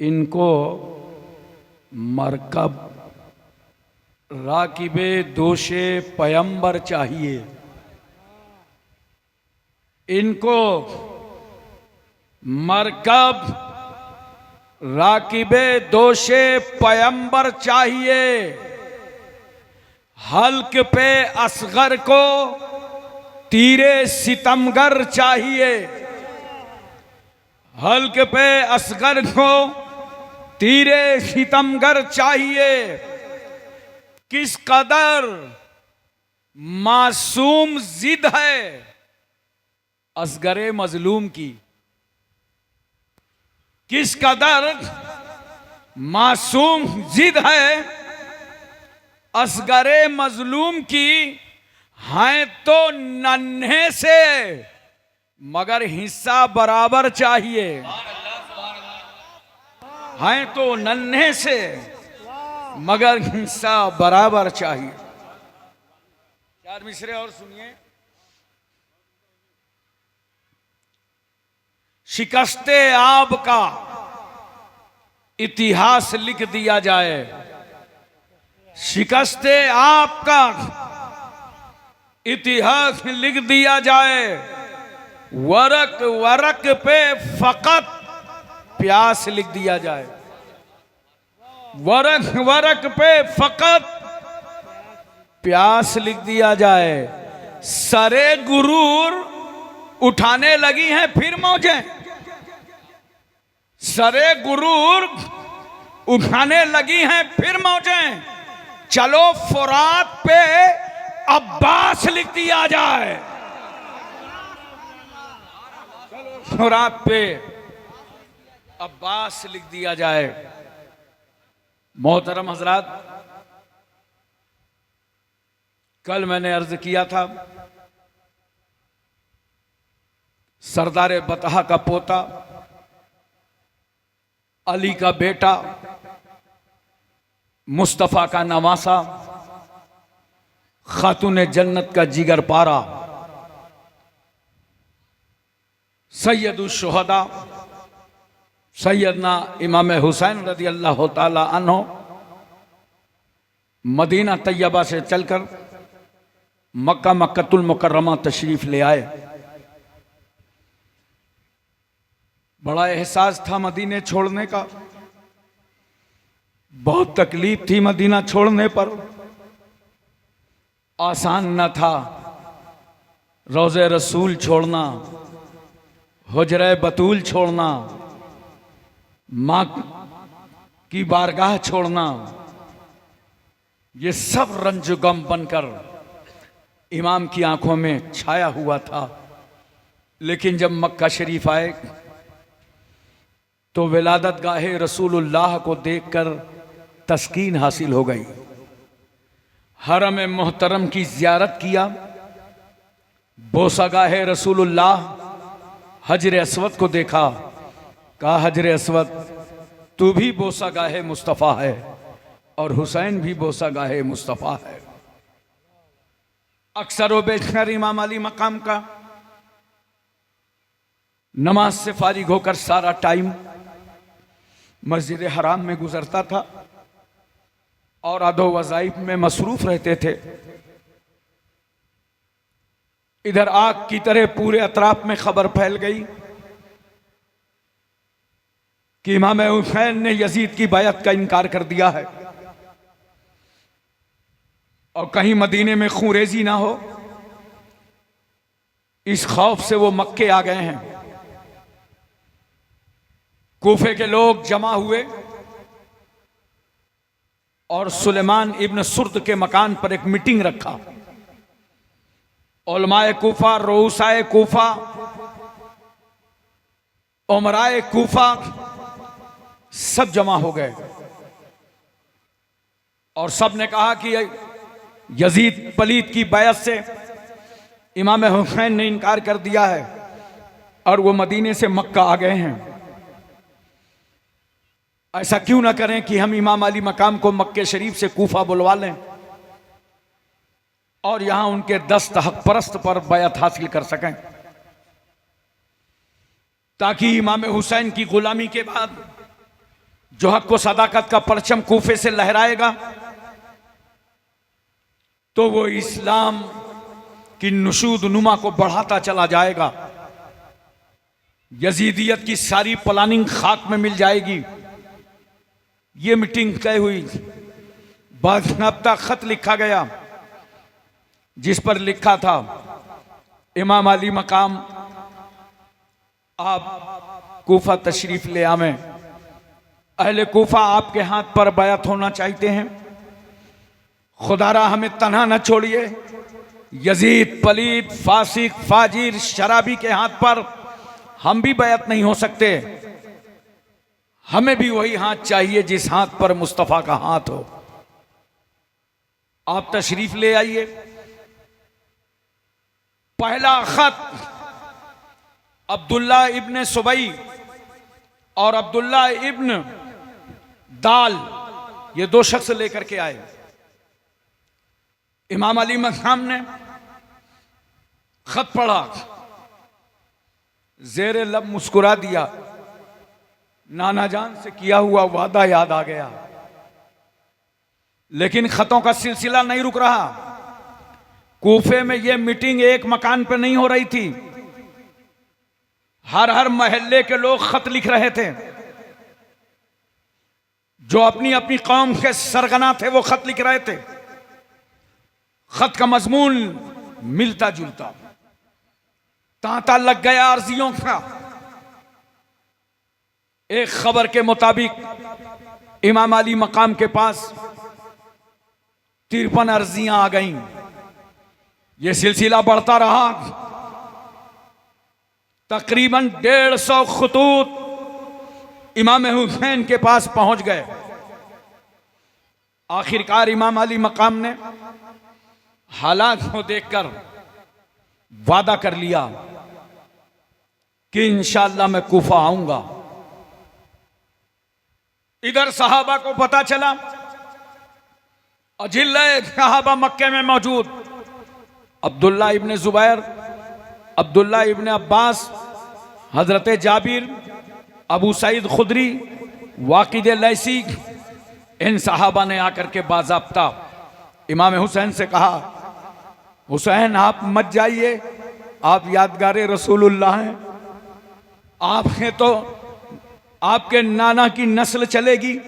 इनको मरकब राकिबे दोशे पैगंबर चाहिए। इनको मरकब राकिबे दोशे पैगंबर चाहिए। हल्क पे असगर को तीरे सितमगर चाहिए। हल्क पे असगर को तीरे सितमगर चाहिए। किस कदर मासूम जिद है असगरे मजलूम की। किस कदर मासूम जिद है असगरे मजलूम की। हैं तो नन्हे से मगर हिस्सा बराबर चाहिए। हैं तो नन्हे से मगर हिस्सा बराबर चाहिए। चार मिसरे और सुनिए। शिकस्ते आब का इतिहास लिख दिया जाए। शिकस्ते आब का इतिहास लिख दिया जाए। वरक वरक पे फकत प्यास लिख दिया जाए। वरक वरक पे फकत प्यास लिख दिया जाए। सरे गुरूर उठाने लगी हैं फिर मौजें। सरे गुरूर उठाने लगी हैं फिर मौजें। चलो फुरात पे अब्बास लिख दिया जाए। फुरात पे अब्बास लिख दिया जाए। मोहतरम हजरात, कल मैंने अर्ज किया था सरदार बतहा का पोता, अली का बेटा, मुस्तफा का नवासा, खातून जन्नत का जिगर पारा, सैयदुल शुहदा सैयदना इमाम हुसैन रज़ी अल्लाह ताला अन्हो मदीना तैयबा से चलकर मक्का मक्कतुल मुकर्रमा तशरीफ ले आए। बड़ा एहसास था मदीने छोड़ने का। बहुत तकलीफ थी मदीना छोड़ने पर। आसान न था रोज़े रसूल छोड़ना, हुजरे बतूल छोड़ना, माँ की बारगाह छोड़ना। ये सब रंज गम बनकर इमाम की आंखों में छाया हुआ था। लेकिन जब मक्का शरीफ आए तो विलादत गाहे रसूलुल्लाह को देखकर तस्कीन हासिल हो गई। हरम मोहतरम की ज़ियारत किया। बोसा गाहे रसूलुल्लाह हजर अस्वद को देखा। कहा हजर अस्वद तू भी बोसा गाहे मुस्तफ़ा है और हुसैन भी बोसा गाहे मुस्तफ़ा है। अक्सर व बेशर इमाम अली मकाम का नमाज से फारिग होकर सारा टाइम मस्जिद हराम में गुजरता था और अदो वज़ाइफ में मसरूफ रहते थे। इधर आग की तरह पूरे अतराफ में खबर फैल गई कि इमाम हुसैन ने यजीद की बैअत का इनकार कर दिया है और कहीं मदीने में खूरेजी ना हो, इस खौफ से वो मक्के आ गए हैं। कूफे के लोग जमा हुए और सुलेमान इब्न सुर्द के मकान पर एक मीटिंग रखा। उलमाए कूफा, रोसाए कूफा, उमराए कूफा सब जमा हो गए और सब ने कहा कि यजीद पलीद की बैअत से इमाम हुसैन ने इनकार कर दिया है और वो मदीने से मक्का आ गए हैं। ऐसा क्यों ना करें कि हम इमाम अली मकाम को मक्के शरीफ से कूफा बुलवा लें और यहां उनके दस्त हक परस्त पर बैअत हासिल कर सकें, ताकि इमाम हुसैन की गुलामी के बाद जो हक व सदाकत का परचम कूफे से लहराएगा तो वो इस्लाम की नुशूद नुमा को बढ़ाता चला जाएगा। यजीदियत की सारी प्लानिंग खाक में मिल जाएगी। ये मीटिंग तय हुई। बाज़ाब्ता खत लिखा गया जिस पर लिखा था, इमाम अली मकाम आप कूफा तशरीफ ले आवें। अहले कूफा आपके हाथ पर बैत होना चाहते हैं। खुदारा हमें तन्हा न छोड़िए। यजीद पलीद फासिक फाजिर शराबी के हाथ पर हम भी बैत नहीं हो सकते। हमें भी वही हाथ चाहिए जिस हाथ पर मुस्तफ़ा का हाथ हो। आप तशरीफ ले आइए। पहला खत अब्दुल्ला इब्न सुबई और अब्दुल्ला इब्न दाल, ये दो शख्स लेकर के आए। इमाम अली मकाम ने खत पढ़ा, जेरे लब मुस्कुरा दिया। नाना जान से किया हुआ वादा याद आ गया। लेकिन खतों का सिलसिला नहीं रुक रहा। कूफे में यह मीटिंग एक मकान पर नहीं हो रही थी। हर हर महल्ले के लोग खत लिख रहे थे। जो अपनी अपनी कौम के सरगना थे वो खत लिख रहे थे। खत का मजमून मिलता जुलता, तांता लग गया अर्जियों का। एक खबर के मुताबिक इमाम अली मकाम के पास 53 अर्जियां आ गईं। यह सिलसिला बढ़ता रहा। तकरीबन 150 खतूत इमाम हुसैन के पास पहुंच गए। आखिरकार इमाम अली मकाम ने हालात को देखकर वादा कर लिया कि इंशाअल्लाह मैं कूफा आऊंगा। इधर सहाबा को पता चला, अजिल्ले सहाबा मक्के में मौजूद अब्दुल्ला इब्न जुबैर, अब्दुल्ला इब्न अब्बास, हजरत जाबिर, अबू सईद खुदरी, वाकिद लैसी, इन सहाबा ने आकर के बाज़ाब्ता इमाम हुसैन से कहा, हुसैन आप मत जाइए, आप यादगारे रसूलुल्लाह हैं। आपने तो आपके नाना की नस्ल चलेगी,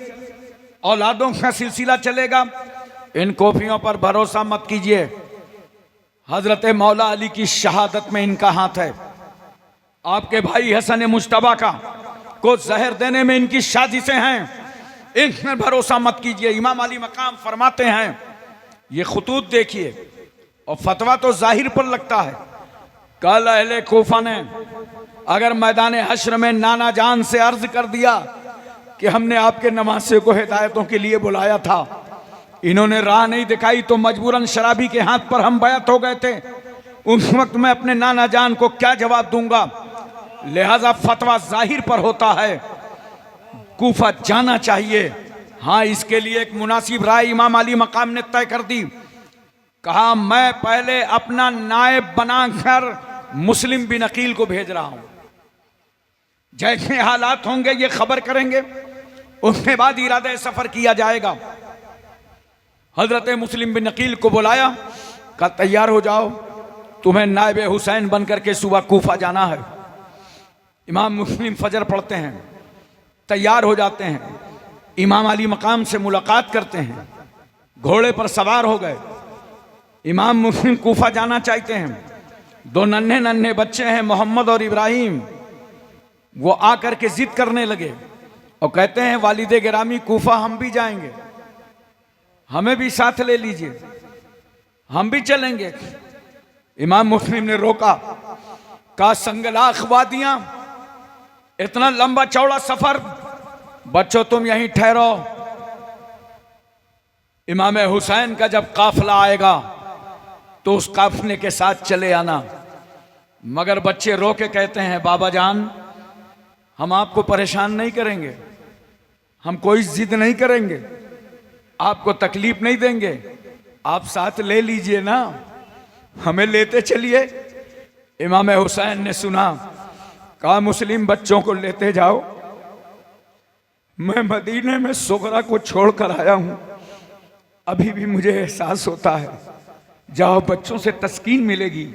औलादों का सिलसिला चलेगा। इन कोफियों पर भरोसा मत कीजिए। हजरत मौला अली की शहादत में इनका हाथ है। आपके भाई हसन मुश्तबा का को जहर देने में इनकी साजिशें हैं। इनमें भरोसा मत कीजिए। इमाम अली मकाम फरमाते हैं, ये खतूत देखिए, और फतवा तो जाहिर पर लगता है। कल अहले कोफा ने अगर मैदान हश्र में नाना जान से अर्ज कर दिया कि हमने आपके नवासे को हिदायतों के लिए बुलाया था, इन्होंने राह नहीं दिखाई, तो मजबूरन शराबी के हाथ पर हम बैत हो गए थे। उस वक्त मैं अपने नाना जान को क्या जवाब दूंगा? लिहाजा फतवा जाहिर पर होता है, कूफा जाना चाहिए। हाँ, इसके लिए एक मुनासिब राय इमाम अली मकाम ने तय कर दी। कहा, मैं पहले अपना नायब बनाकर मुस्लिम बिन अकील को भेज रहा हूं। जैसे हालात होंगे ये खबर करेंगे, उसके बाद इरादा सफर किया जाएगा। हजरत मुस्लिम बिन अकील को बुलाया, कहा तैयार हो जाओ, तुम्हें नायब हुसैन बनकर के सुबह कूफा जाना है। इमाम मुस्लिम फजर पढ़ते हैं, तैयार हो जाते हैं, इमाम अली मकाम से मुलाकात करते हैं, घोड़े पर सवार हो गए। इमाम मुस्लिम कूफा जाना चाहते हैं। दो नन्हे नन्हे बच्चे हैं, मोहम्मद और इब्राहिम, वो आकर के जिद करने लगे और कहते हैं, वालिद गिरामी कूफा हम भी जाएंगे, हमें भी साथ ले लीजिए, हम भी चलेंगे। इमाम मुस्लिम ने रोका, कहा संगलाख वादियां, इतना लंबा चौड़ा सफर, बच्चों तुम यहीं ठहरो। इमाम हुसैन का जब काफिला आएगा तो उस काफिले के साथ चले आना। मगर बच्चे रो के कहते हैं, बाबा जान हम आपको परेशान नहीं करेंगे, हम कोई जिद नहीं करेंगे, आपको तकलीफ नहीं देंगे, आप साथ ले लीजिए ना, हमें लेते चलिए। इमाम हुसैन ने सुना, कहा मुस्लिम बच्चों को लेते जाओ, मैं मदीने में सुगरा को छोड़कर आया हूं, अभी भी मुझे एहसास होता है जाओ बच्चों से तस्कीन मिलेगी,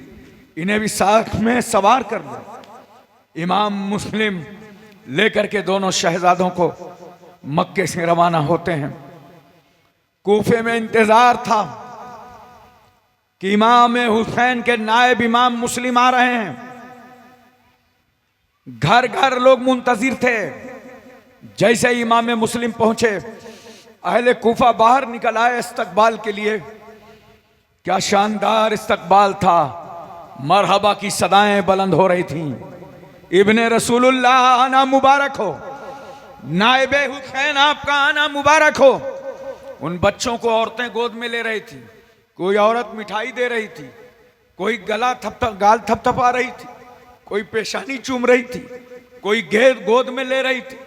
इन्हें भी साथ में सवार कर लो। इमाम मुस्लिम लेकर के दोनों शहजादों को मक्के से रवाना होते हैं। कूफे में इंतजार था कि इमाम हुसैन के नायब इमाम मुस्लिम आ रहे हैं। घर घर लोग मुंतजिर थे। जैसे ही इमाम मुस्लिम पहुंचे, अहले कूफा बाहर निकल आए इस्तकबाल के लिए। क्या शानदार इस्तकबाल था, मरहबा की सदाएं बुलंद हो रही थीं। इब्ने रसूलुल्लाह आना मुबारक हो, नायबे हुसैन आपका आना मुबारक हो। उन बच्चों को औरतें गोद में ले रही थी, कोई औरत मिठाई दे रही थी, कोई गाल थपथपा रही थी, कोई पेशानी चूम रही थी, कोई गोद में ले रही थी।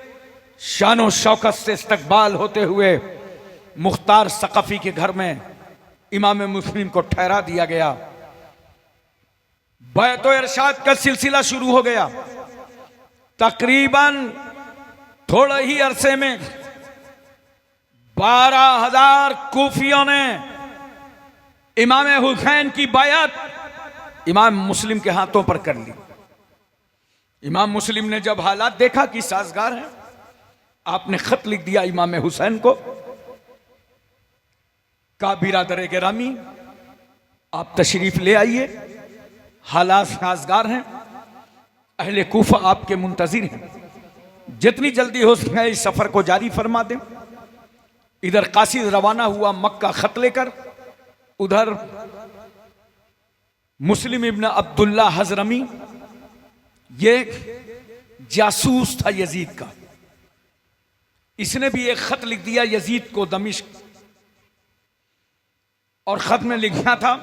शानो शौकत से इस्तकबाल होते हुए मुख्तार सकफी के घर में इमाम मुस्लिम को ठहरा दिया गया। बैतो इरशाद का सिलसिला शुरू हो गया। तकरीबन थोड़े ही अरसे में 12,000 कूफियों ने इमाम हुसैन की बैअत इमाम मुस्लिम के हाथों पर कर ली। इमाम मुस्लिम ने जब हालात देखा कि साजगार है, आपने खत लिख दिया इमाम हुसैन को, का बिरादर गिरामी आप तशरीफ ले आइए, हालात साजगार हैं, अहले कूफा आपके मुंतजिर हैं, जितनी जल्दी हो सके इस सफर को जारी फरमा दें। इधर कासिद रवाना हुआ मक्का खत लेकर, उधर मुस्लिम इब्न अब्दुल्ला हजरमी, ये जासूस था यजीद का, इसने भी एक खत लिख दिया यजीद को दमिश्क, और खत में लिखा था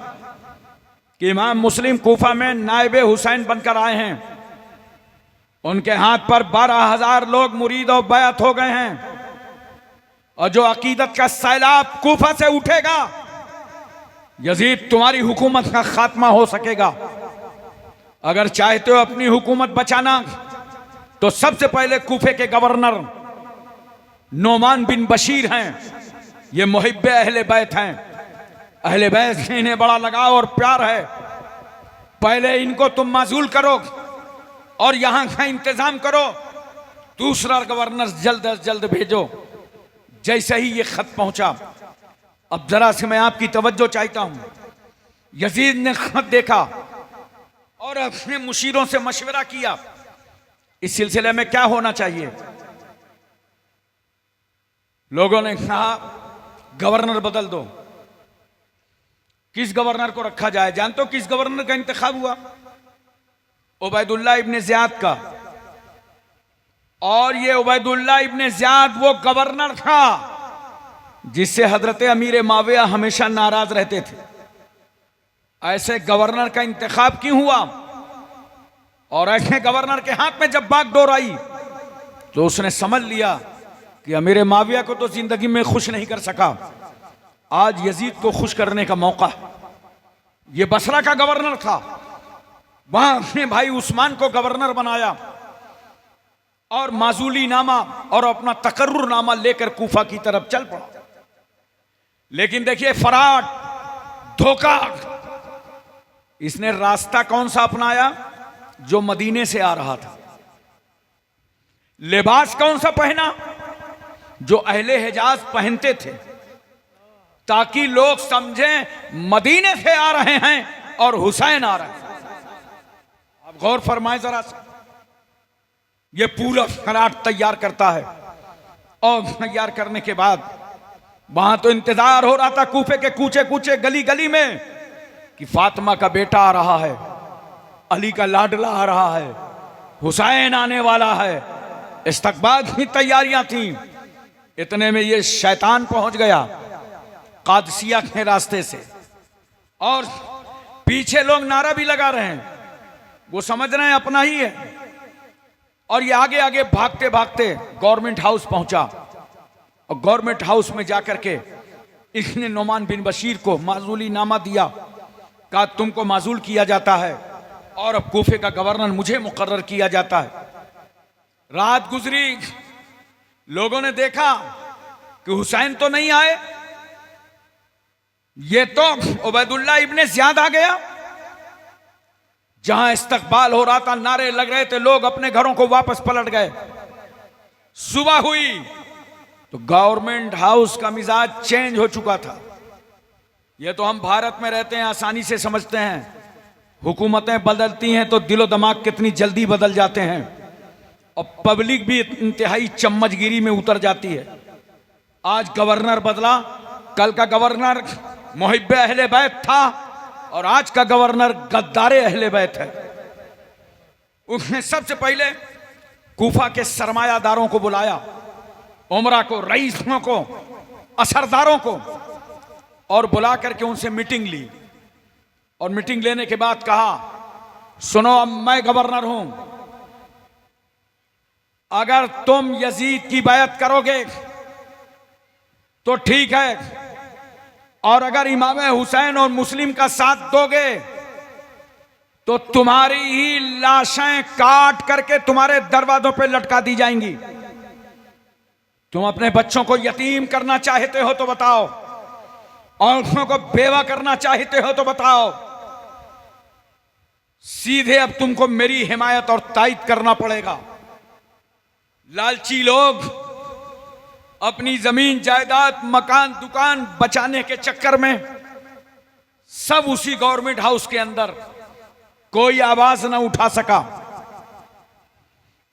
कि इमाम मुस्लिम कूफा में नायबे हुसैन बनकर आए हैं, उनके हाथ पर 12,000 लोग मुरीद और बैत हो गए हैं, और जो अकीदत का सैलाब कूफा से उठेगा, यजीद तुम्हारी हुकूमत का खात्मा हो सकेगा। अगर चाहते हो अपनी हुकूमत बचाना तो सबसे पहले कूफे के गवर्नर नोमान बिन बशीर हैं, ये मुहिब्बे अहले बैत हैं, अहले बैत से इन्हें बड़ा लगाव और प्यार है। पहले इनको तुम माजूल करो और यहां का इंतजाम करो, दूसरा गवर्नर जल्द अज जल्द भेजो। जैसे ही ये खत पहुंचा, अब जरा से मैं आपकी तवज्जो चाहता हूं। यजीद ने खत देखा और अपने मुशीरों से मशवरा किया, इस सिलसिले में क्या होना चाहिए। लोगों ने कहा गवर्नर बदल दो। किस गवर्नर को रखा जाए? जानते हो किस गवर्नर का इंतखाब हुआ? उबैदुल्लाह इब्ने ज़ियाद का। और ये उबैदुल्लाह इब्ने ज़ियाद वो गवर्नर था जिससे हजरत अमीर माविया हमेशा नाराज रहते थे। ऐसे गवर्नर का इंतखाब क्यों हुआ? और ऐसे गवर्नर के हाथ में जब बागडोर आई तो उसने समझ लिया कि अमीर माविया को तो जिंदगी में खुश नहीं कर सका, आज यजीद को खुश करने का मौका है। ये बसरा का गवर्नर था, वहां अपने भाई उस्मान को गवर्नर बनाया और माजूली नामा और अपना तकर्रुर नामा लेकर कूफा की तरफ चल पड़ा। लेकिन देखिए फराड, धोखा, इसने रास्ता कौन सा अपनाया? जो मदीने से आ रहा था। लिबास कौन सा पहना? जो अहले हिजाज पहनते थे, ताकि लोग समझें मदीने से आ रहे हैं और हुसैन आ रहे हैं। अब गौर फरमाए जरा सा, ये पूरा फराड तैयार करता है, और तैयार करने के बाद वहां तो इंतजार हो रहा था कूफे के कूचे कूचे गली गली में कि फातिमा का बेटा आ रहा है, अली का लाडला आ रहा है, हुसैन आने वाला है। इस्तकबाल की तैयारियां थी। इतने में ये शैतान पहुंच गया कादसिया के रास्ते से, और पीछे लोग नारा भी लगा रहे हैं, वो समझ रहे हैं अपना ही है। और ये आगे आगे भागते भागते गवर्नमेंट हाउस पहुंचा, और गवर्नमेंट हाउस में जाकर के इसने नोमान बिन बशीर को माजूली नामा दिया, कहा तुमको माजूल किया जाता है और अब कूफे का गवर्नर मुझे मुकर्रर किया जाता है। रात गुजरी, लोगों ने देखा कि हुसैन तो नहीं आए, ये तो उबैदुल्ला इब्ने ज़ियाद आ गया। जहां इस्तकबाल हो रहा था, नारे लग रहे थे, लोग अपने घरों को वापस पलट गए। सुबह हुई तो गवर्नमेंट हाउस का मिजाज चेंज हो चुका था। यह तो हम भारत में रहते हैं, आसानी से समझते हैं। हुकूमतें बदलती हैं तो दिलो दिमाग कितनी जल्दी बदल जाते हैं, और पब्लिक भी इंतहाई चम्मचगिरी में उतर जाती है। आज गवर्नर बदला, कल का गवर्नर मुहिब्बे अहले बैत था, और आज का गवर्नर गद्दारे अहले बैत है। उसने सबसे पहले कूफा के सरमायादारों को बुलाया, उमरा को, रईसों को, असरदारों को, और बुला करके उनसे मीटिंग ली। और मीटिंग लेने के बाद कहा, सुनो, अब मैं गवर्नर हूं, अगर तुम यजीद की बैत करोगे तो ठीक है, और अगर इमाम हुसैन और मुस्लिम का साथ दोगे तो तुम्हारी ही लाशें काट करके तुम्हारे दरवाजों पे लटका दी जाएंगी। तुम अपने बच्चों को यतीम करना चाहते हो तो बताओ, औरतों को बेवा करना चाहते हो तो बताओ, सीधे अब तुमको मेरी हिमायत और तायद करना पड़ेगा। लालची लोग अपनी जमीन जायदाद, मकान, दुकान बचाने के चक्कर में सब उसी गवर्नमेंट हाउस के अंदर, कोई आवाज ना उठा सका।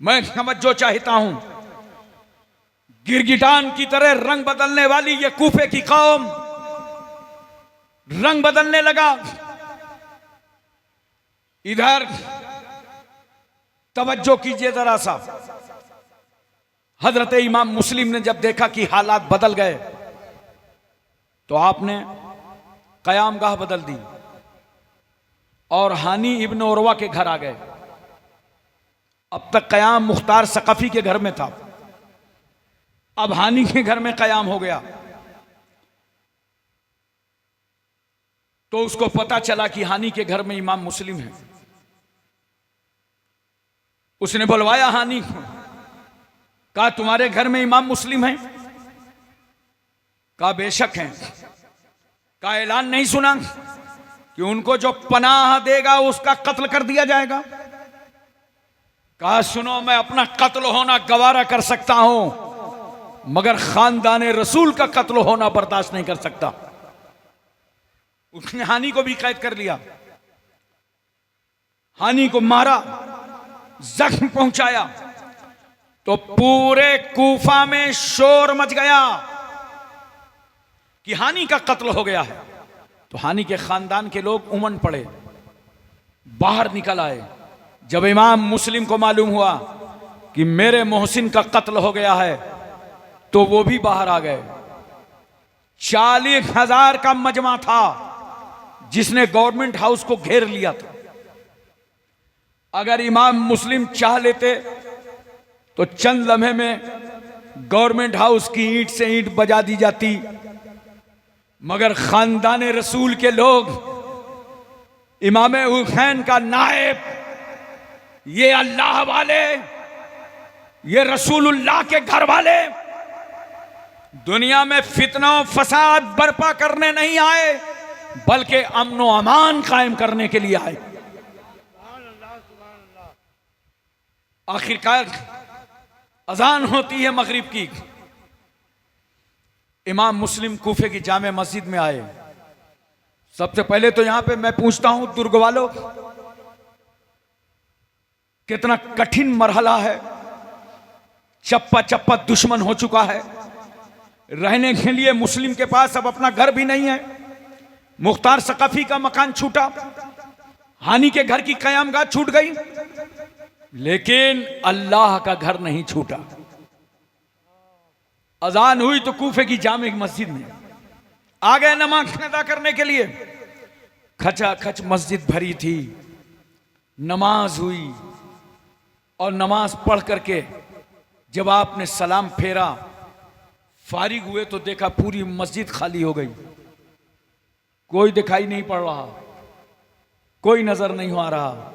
मैं समझ जो चाहता हूं, गिरगिटान की तरह रंग बदलने वाली ये कूफे की कौम रंग बदलने लगा। इधर तवज्जो कीजिए जरा सा, हजरत इमाम मुस्लिम ने जब देखा कि हालात बदल गए तो आपने कयामगाह बदल दी और हानी इब्न उरवा के घर आ गए। अब तक कयाम मुख्तार सकफी के घर में था, अब हानी के घर में कयाम हो गया। तो उसको पता चला कि हानी के घर में इमाम मुस्लिम है। उसने बुलवाया हानी को, कहा तुम्हारे घर में इमाम मुस्लिम है? कहा बेशक हैं। कहा ऐलान नहीं सुना कि उनको जो पनाह देगा उसका कत्ल कर दिया जाएगा? कहा सुनो, मैं अपना कत्ल होना गवारा कर सकता हूं, मगर खानदान रसूल का कत्ल होना बर्दाश्त नहीं कर सकता। उसने हानी को भी कैद कर लिया, हानी को मारा, जख्म पहुंचाया, तो पूरे कूफा में शोर मच गया कि हानी का कत्ल हो गया है। तो हानी के खानदान के लोग उमड़ पड़े, बाहर निकल आए। जब इमाम मुस्लिम को मालूम हुआ कि मेरे मोहसिन का कत्ल हो गया है तो वो भी बाहर आ गए। 40,000 का मजमा था जिसने गवर्नमेंट हाउस को घेर लिया था। अगर इमाम मुस्लिम चाह लेते तो चंद लम्हे में गवर्नमेंट हाउस की ईंट से ईंट बजा दी जाती, मगर खानदान रसूल के लोग, इमाम हुसैन का नायब, ये अल्लाह वाले, ये रसूलुल्लाह के घर वाले दुनिया में फितना फसाद बर्पा करने नहीं आए, बल्कि अमन व अमान कायम करने के लिए आए। आखिरकार अजान होती है मगरिब की। इमाम मुस्लिम कूफे की जामे मस्जिद में आए। सबसे पहले तो यहां पे मैं पूछता हूं, दुर्ग वालों, कितना कठिन मरहला है। चप्पा चप्पा दुश्मन हो चुका है। रहने के लिए मुस्लिम के पास अब अपना घर भी नहीं है। मुख्तार सकफी का मकान छूटा, हानी के घर की कयामगाह छूट गई, लेकिन अल्लाह का घर नहीं छूटा। अजान हुई तो कूफे की जामे मस्जिद में आ गए नमाज अदा करने के लिए। खचाखच मस्जिद भरी थी। नमाज हुई और नमाज पढ़ करके जब आपने सलाम फेरा, फारिग हुए तो देखा पूरी मस्जिद खाली हो गई। कोई दिखाई नहीं पड़ रहा, कोई नजर नहीं आ रहा।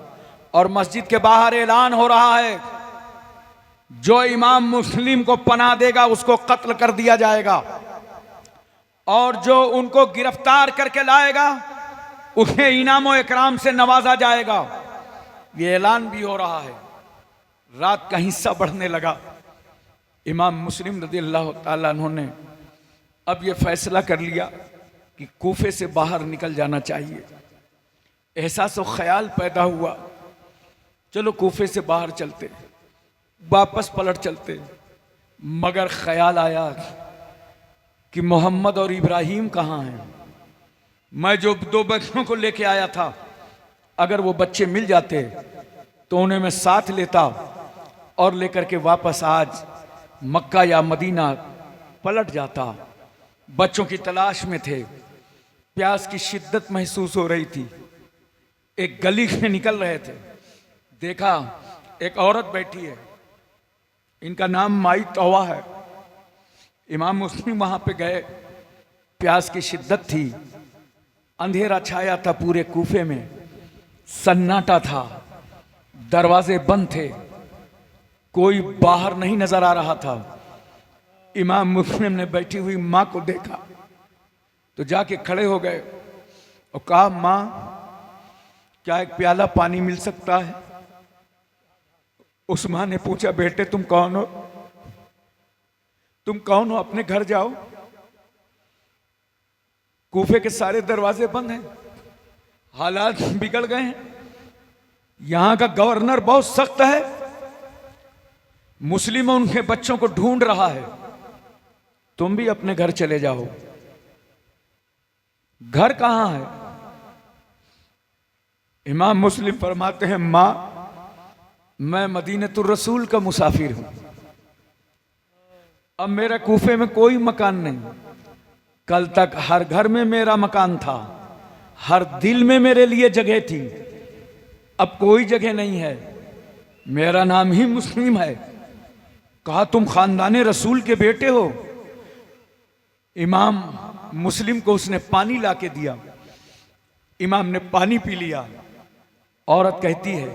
और मस्जिद के बाहर ऐलान हो रहा है जो इमाम मुस्लिम को पनाह देगा उसको कत्ल कर दिया जाएगा, और जो उनको गिरफ्तार करके लाएगा उन्हें इनाम और इकराम से नवाजा जाएगा। ये ऐलान भी हो रहा है। रात का हिस्सा बढ़ने लगा। इमाम मुस्लिम रज़ियल्लाहु ताला अन्हु ने अब ये फैसला कर लिया कि कूफे से बाहर निकल जाना चाहिए। एहसास और ख्याल पैदा हुआ, चलो कूफे से बाहर चलते, वापस पलट चलते। मगर ख्याल आया कि मोहम्मद और इब्राहिम कहाँ हैं? मैं जो 2 बच्चों को लेके आया था, अगर वो बच्चे मिल जाते तो उन्हें मैं साथ लेता और लेकर के वापस आज मक्का या मदीना पलट जाता। बच्चों की तलाश में थे, प्यास की शिद्दत महसूस हो रही थी। एक गली से निकल रहे थे, देखा एक औरत बैठी है, इनका नाम माई तौवा है। इमाम मुस्लिम वहां पे गए, प्यास की शिद्दत थी, अंधेरा छाया था पूरे कूफे में, सन्नाटा था, दरवाजे बंद थे, कोई बाहर नहीं नजर आ रहा था। इमाम मुस्लिम ने बैठी हुई माँ को देखा तो जाके खड़े हो गए और कहा, माँ क्या एक प्याला पानी मिल सकता है? उस माँ ने पूछा, बेटे तुम कौन हो? तुम कौन हो? अपने घर जाओ, कूफे के सारे दरवाजे बंद हैं, हालात बिगड़ गए हैं, यहां का गवर्नर बहुत सख्त है, मुस्लिम उनके बच्चों को ढूंढ रहा है, तुम भी अपने घर चले जाओ। घर कहां है? इमाम मुस्लिम फरमाते हैं, मां मैं मदीनतुर रसूल का मुसाफिर हूं, अब मेरा कूफे में कोई मकान नहीं। कल तक हर घर में मेरा मकान था, हर दिल में मेरे लिए जगह थी, अब कोई जगह नहीं है, मेरा नाम ही मुस्लिम है। कहा, तुम खानदाने रसूल के बेटे हो? इमाम मुस्लिम को उसने पानी लाके दिया, इमाम ने पानी पी लिया। औरत कहती है,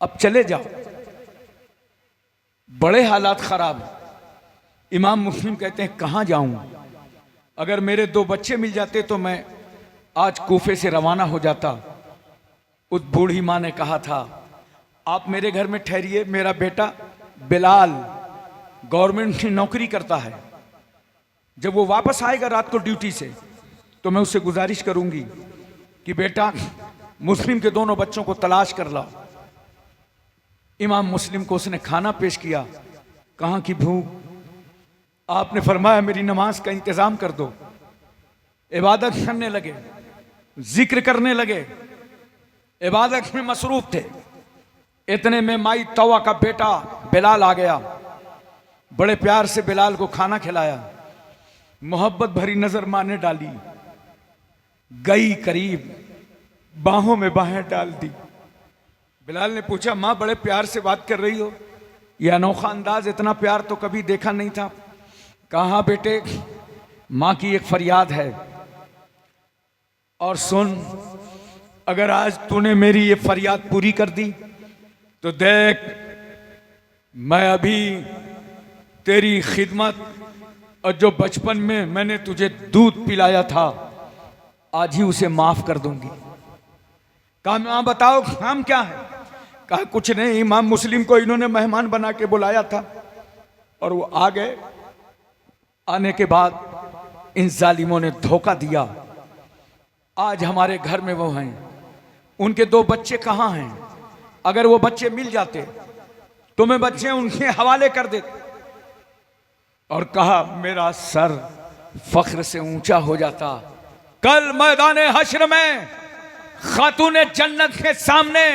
अब चले जाओ, बड़े हालात खराब हैं। इमाम मुस्लिम कहते हैं, कहां जाऊं? अगर मेरे 2 बच्चे मिल जाते तो मैं आज कूफे से रवाना हो जाता। उस बूढ़ी मां ने कहा था, आप मेरे घर में ठहरिए, मेरा बेटा बिलाल गवर्नमेंट की नौकरी करता है, जब वो वापस आएगा रात को ड्यूटी से तो मैं उससे गुजारिश करूंगी कि बेटा मुस्लिम के दोनों बच्चों को तलाश कर लाओ। इमाम मुस्लिम को उसने खाना पेश किया, कहाँ की भूख? आपने फरमाया मेरी नमाज का इंतजाम कर दो। इबादत करने लगे, जिक्र करने लगे, इबादत में मसरूफ थे। इतने में माई तौवा का बेटा बिलाल आ गया, बड़े प्यार से बिलाल को खाना खिलाया, मोहब्बत भरी नजर मां ने डाली, गई करीब, बाहों में बाहें डाल दी। बिलाल ने पूछा, मां बड़े प्यार से बात कर रही हो, यह अनोखा अंदाज, इतना प्यार तो कभी देखा नहीं था। कहा, बेटे मां की एक फरियाद है, और सुन, अगर आज तूने मेरी ये फरियाद पूरी कर दी तो देख, मैं अभी तेरी खिदमत और जो बचपन में मैंने तुझे दूध पिलाया था आज ही उसे माफ कर दूंगी। कहा, मां बताओ काम क्या है? कहा, कुछ नहीं, इमाम मुस्लिम को इन्होंने मेहमान बना के बुलाया था और वो आ गए। आने के बाद इन जालिमों ने धोखा दिया, आज हमारे घर में वो हैं, उनके 2 बच्चे कहाँ हैं? अगर वो बच्चे मिल जाते तो मैं बच्चे उनके हवाले कर देता। और कहा, मेरा सर फख्र से ऊंचा हो जाता, कल मैदान हश्र में खातूने जन्नत के सामने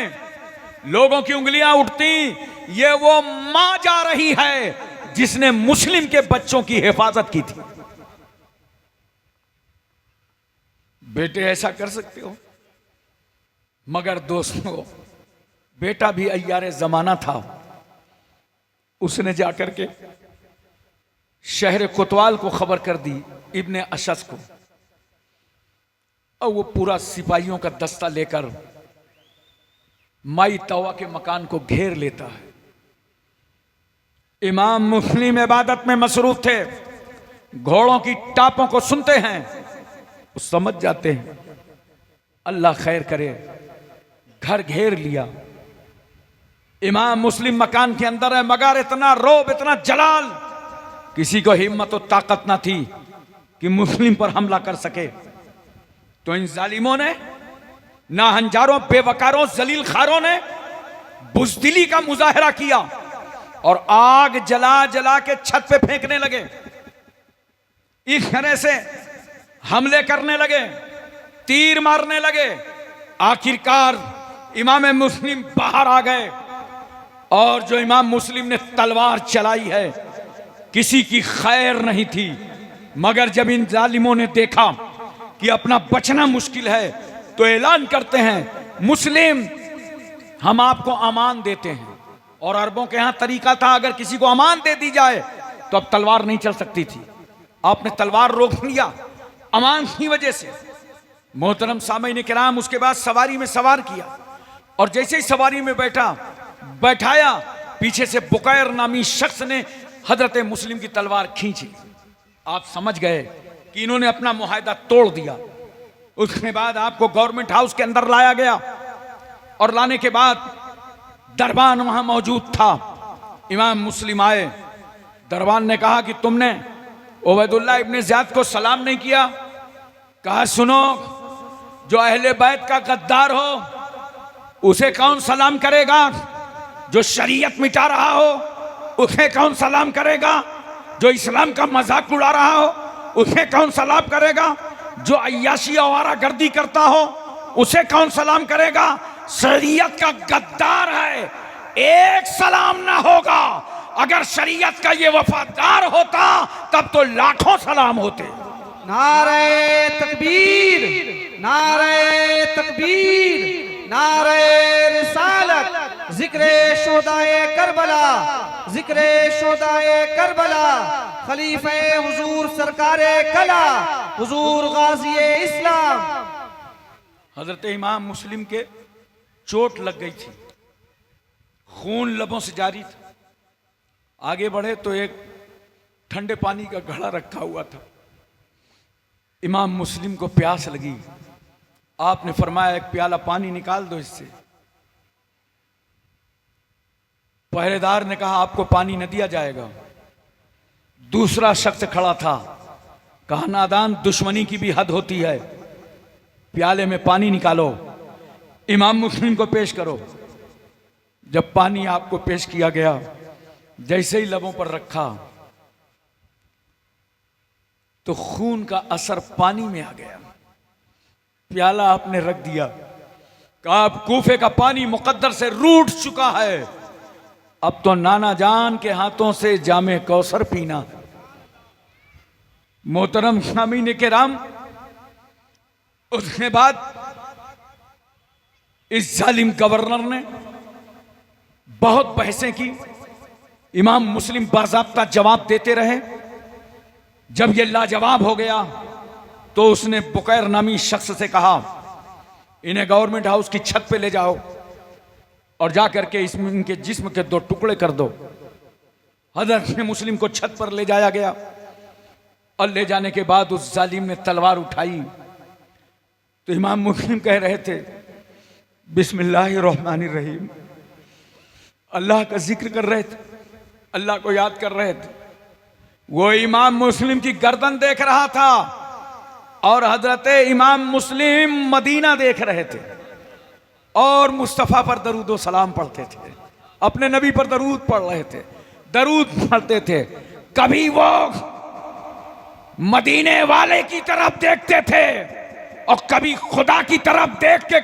लोगों की उंगलियां उठती, ये वो मां जा रही है जिसने मुस्लिम के बच्चों की हिफाजत की थी। बेटे ऐसा कर सकते हो, मगर दोस्तों बेटा भी अय्यारे जमाना था। उसने जाकर के शहर कोतवाल को खबर कर दी, इब्ने अशस को, और वो पूरा सिपाहियों का दस्ता लेकर माई तौवा के मकान को घेर लेता है। इमाम मुस्लिम इबादत में मसरूफ थे, घोड़ों की टापों को सुनते हैं, वो समझ जाते हैं अल्लाह खैर करे। घर घेर लिया, इमाम मुस्लिम मकान के अंदर है, मगर इतना रोब, इतना जलाल, किसी को हिम्मत और ताकत ना थी कि मुस्लिम पर हमला कर सके। तो इन जालिमों ने, नाहंजारों, बेवकारों, जलील खारों ने बुज़दिली का मुजाहरा किया और आग जला जला के छत पे फेंकने लगे। इस तरह से हमले करने लगे, तीर मारने लगे। आखिरकार इमाम मुस्लिम बाहर आ गए और जो इमाम मुस्लिम ने तलवार चलाई है, किसी की खैर नहीं थी। मगर जब इन जालिमों ने देखा कि अपना बचना मुश्किल है, तो ऐलान करते हैं, मुस्लिम हम आपको अमान देते हैं। और अरबों के यहां तरीका था, अगर किसी को अमान दे दी जाए तो अब तलवार नहीं चल सकती थी। आपने तलवार रोक लिया अमान की वजह से। मोहतरम सामईन किराम, उसके बाद सवारी में सवार किया और जैसे ही सवारी में बैठाया, पीछे से बुकैर नामी शख्स ने हजरत मुस्लिम की तलवार खींची। आप समझ गए कि इन्होंने अपना मुआहदा तोड़ दिया। उसके बाद आपको गवर्नमेंट हाउस के अंदर लाया गया और लाने के बाद दरबान वहां मौजूद था। इमाम मुस्लिम आए, दरबान ने कहा कि तुमने उबैदुल्लाह इब्ने ज़ियाद को सलाम नहीं किया। कहा सुनो, जो अहले बैत का गद्दार हो उसे कौन सलाम करेगा? जो शरीयत मिटा रहा हो उसे कौन सलाम करेगा? जो इस्लाम का मजाक उड़ा रहा हो उसे कौन सलाम करेगा? जो अय्याशी आवारा गर्दी करता हो उसे कौन सलाम करेगा? शरीयत का गद्दार है, एक सलाम ना होगा। अगर शरीयत का ये वफादार होता तब तो लाखों सलाम होते। नारे तकबीर, नारे तकबीर, नारे रिसालत, जिक्रे शोदाए करबला, जिक्रे शोदाए करबला, खलीफे हुजूर सरकारे कला, हुजूर गाज़ीए इस्लाम। हजरत इमाम मुस्लिम के चोट लग गई थी, खून लबों से जारी था। आगे बढ़े तो एक ठंडे पानी का घड़ा रखा हुआ था। इमाम मुस्लिम को प्यास लगी, आपने फरमाया एक प्याला पानी निकाल दो इससे। पहरेदार ने कहा आपको पानी न दिया जाएगा। दूसरा शख्स खड़ा था, कहा नादान, दुश्मनी की भी हद होती है, प्याले में पानी निकालो, इमाम मुस्लिम को पेश करो। जब पानी आपको पेश किया गया, जैसे ही लबों पर रखा तो खून का असर पानी में आ गया। प्याला आपने रख दिया, कहा अब कूफे का पानी मुकद्दर से रूठ चुका है, अब तो नाना जान के हाथों से जामे कौसर पीना। मोहतरम सामीन किराम, उसके बाद इस जालिम गवर्नर ने बहुत बहसें की। इमाम मुस्लिम बाज़ाब्ता जवाब देते रहे। जब ये लाजवाब हो गया तो उसने बुकैर नामी शख्स से कहा, इन्हें गवर्नमेंट हाउस की छत पे ले जाओ और जाकर के इसमें इनके जिस्म के 2 टुकड़े कर दो। हजरत मुस्लिम को छत पर ले जाया गया और ले जाने के बाद उस जालिम ने तलवार उठाई तो इमाम मुस्लिम कह रहे थे, बिस्मिल्लाहिर्रहमानिर्रहीम, अल्लाह का जिक्र कर रहे थे, अल्लाह को याद कर रहे थे। वो इमाम मुस्लिम की गर्दन देख रहा था और हजरत इमाम मुस्लिम मदीना देख रहे थे और मुस्तफ़ा पर दरूद व सलाम पढ़ते थे, अपने नबी पर दरूद पढ़ रहे थे, दरूद पढ़ते थे। कभी वो मदीने वाले की तरफ देखते थे और कभी खुदा की तरफ देख के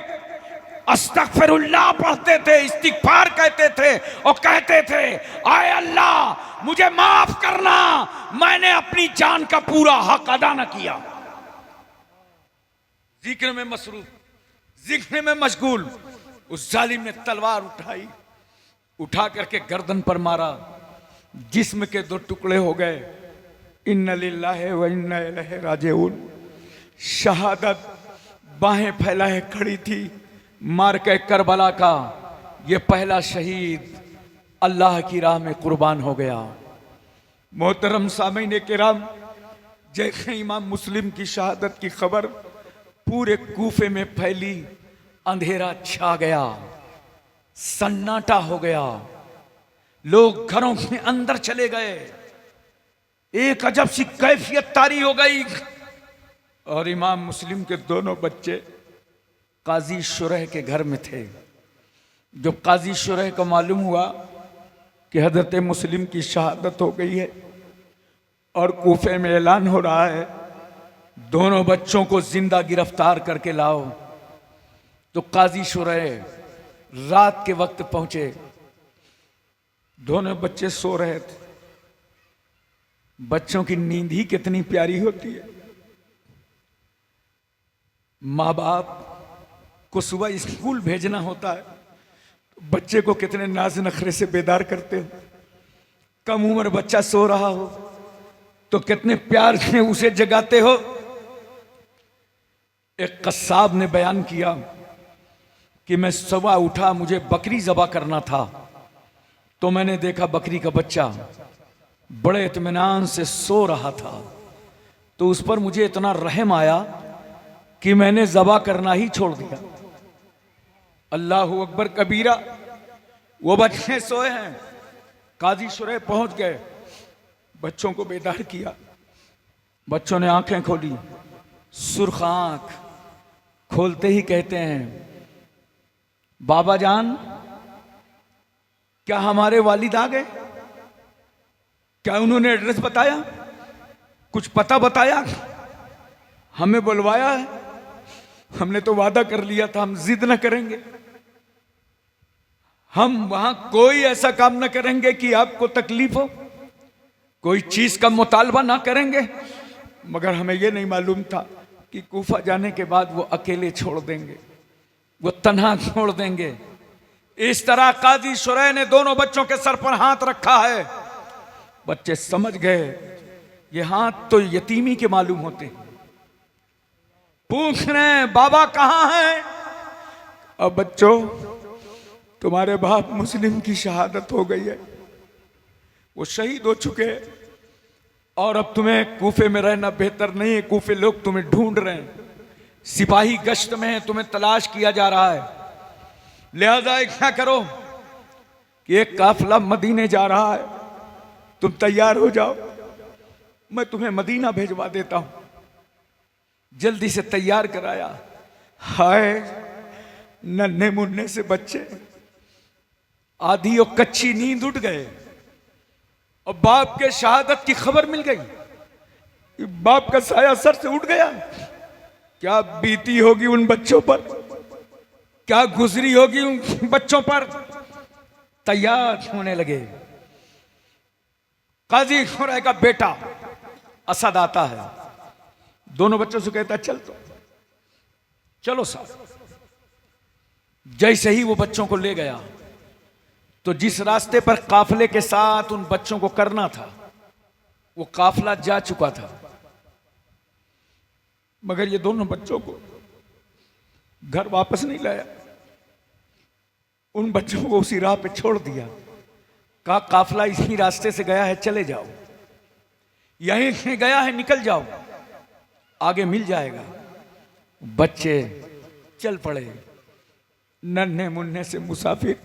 अस्तगफिरुल्लाह पढ़ते थे, इस्तिगफार कहते थे और कहते थे, आए अल्लाह मुझे माफ करना, मैंने अपनी जान का पूरा हक अदा न किया। जिक्र में मसरूफ, जिक्र में मशगूल, उस जालिम ने तलवार उठाई, उठा करके गर्दन पर मारा, जिस्म के 2 टुकड़े हो गए। इन्ना लिल्लाहि व इन्ना इलैहि राजिऊन। शहादत बाहें फैलाए खड़ी थी। मार के करबला का ये पहला शहीद अल्लाह की राह में कुर्बान हो गया। मोहतरम सामीन किराम, जैसे इमाम मुस्लिम की शहादत की खबर पूरे कूफे में फैली, अंधेरा छा गया, सन्नाटा हो गया, लोग घरों में अंदर चले गए, एक अजब सी कैफियत तारी हो गई। और इमाम मुस्लिम के दोनों बच्चे काजी शुरह के घर में थे। जो काजी शुरह को मालूम हुआ कि हजरत मुस्लिम की शहादत हो गई है और कूफे में ऐलान हो रहा है, दोनों बच्चों को जिंदा गिरफ्तार करके लाओ, तो काजी शुरह रात के वक्त पहुंचे। दोनों बच्चे सो रहे थे। बच्चों की नींद ही कितनी प्यारी होती है। माँ बाप को सुबह स्कूल भेजना होता है, तो बच्चे को कितने नाज नखरे से बेदार करते हो। कम उम्र बच्चा सो रहा हो तो कितने प्यार से उसे जगाते हो। एक कस्साब ने बयान किया कि मैं सुबह उठा, मुझे बकरी ज़बा करना था, तो मैंने देखा बकरी का बच्चा बड़े इत्मीनान से सो रहा था, तो उस पर मुझे इतना रहम आया कि मैंने ज़बा करना ही छोड़ दिया। अल्लाहु अकबर कबीरा। वो बच्चे सोए हैं, काजी शुरह पहुंच गए, बच्चों को बेदार किया। बच्चों ने आंखें खोली, सुर्ख आंख खोलते ही कहते हैं, बाबा जान क्या हमारे वालिद आ गए? क्या उन्होंने एड्रेस बताया, कुछ पता बताया, हमें बुलवाया है? हमने तो वादा कर लिया था हम जिद न करेंगे, हम वहां कोई ऐसा काम न करेंगे कि आपको तकलीफ हो, कोई चीज का मुतालबा ना करेंगे। मगर हमें यह नहीं मालूम था कि कूफा जाने के बाद वो अकेले छोड़ देंगे, वो तन्हा छोड़ देंगे। इस तरह काजी शुरह ने दोनों बच्चों के सर पर हाथ रखा है। बच्चे समझ गए ये हाथ तो यतीमी के मालूम होते हैं। पूछ रहे हैं बाबा कहां हैं? अब बच्चों, तुम्हारे बाप मुस्लिम की शहादत हो गई है, वो शहीद हो चुके हैं, और अब तुम्हें कूफे में रहना बेहतर नहीं है। कूफे लोग तुम्हें ढूंढ रहे हैं, सिपाही गश्त में है, तुम्हें तलाश किया जा रहा है। लिहाजा क्या करो कि एक काफिला मदीने जा रहा है, तुम तैयार हो जाओ, मैं तुम्हें मदीना भेजवा देता हूं। जल्दी से तैयार कराया। हाय नन्हे मुन्ने से बच्चे आधी और कच्ची नींद उठ गए, और बाप के शहादत की खबर मिल गई। बाप का साया सर से उठ गया। क्या बीती होगी उन बच्चों पर, क्या गुजरी होगी उन बच्चों पर। तैयार होने लगे। काजी शुरह का बेटा असद आता है, दोनों बच्चों से कहता है चल तो चलो साहब। जैसे ही वो बच्चों को ले गया, तो जिस रास्ते पर काफिले के साथ उन बच्चों को करना था, वो काफिला जा चुका था। मगर ये दोनों बच्चों को घर वापस नहीं लाया, उन बच्चों को उसी राह पे छोड़ दिया। कहा काफिला इसी रास्ते से गया है, चले जाओ, यहीं से गया है, निकल जाओ, आगे मिल जाएगा। बच्चे चल पड़े, नन्हे मुन्ने से मुसाफिर।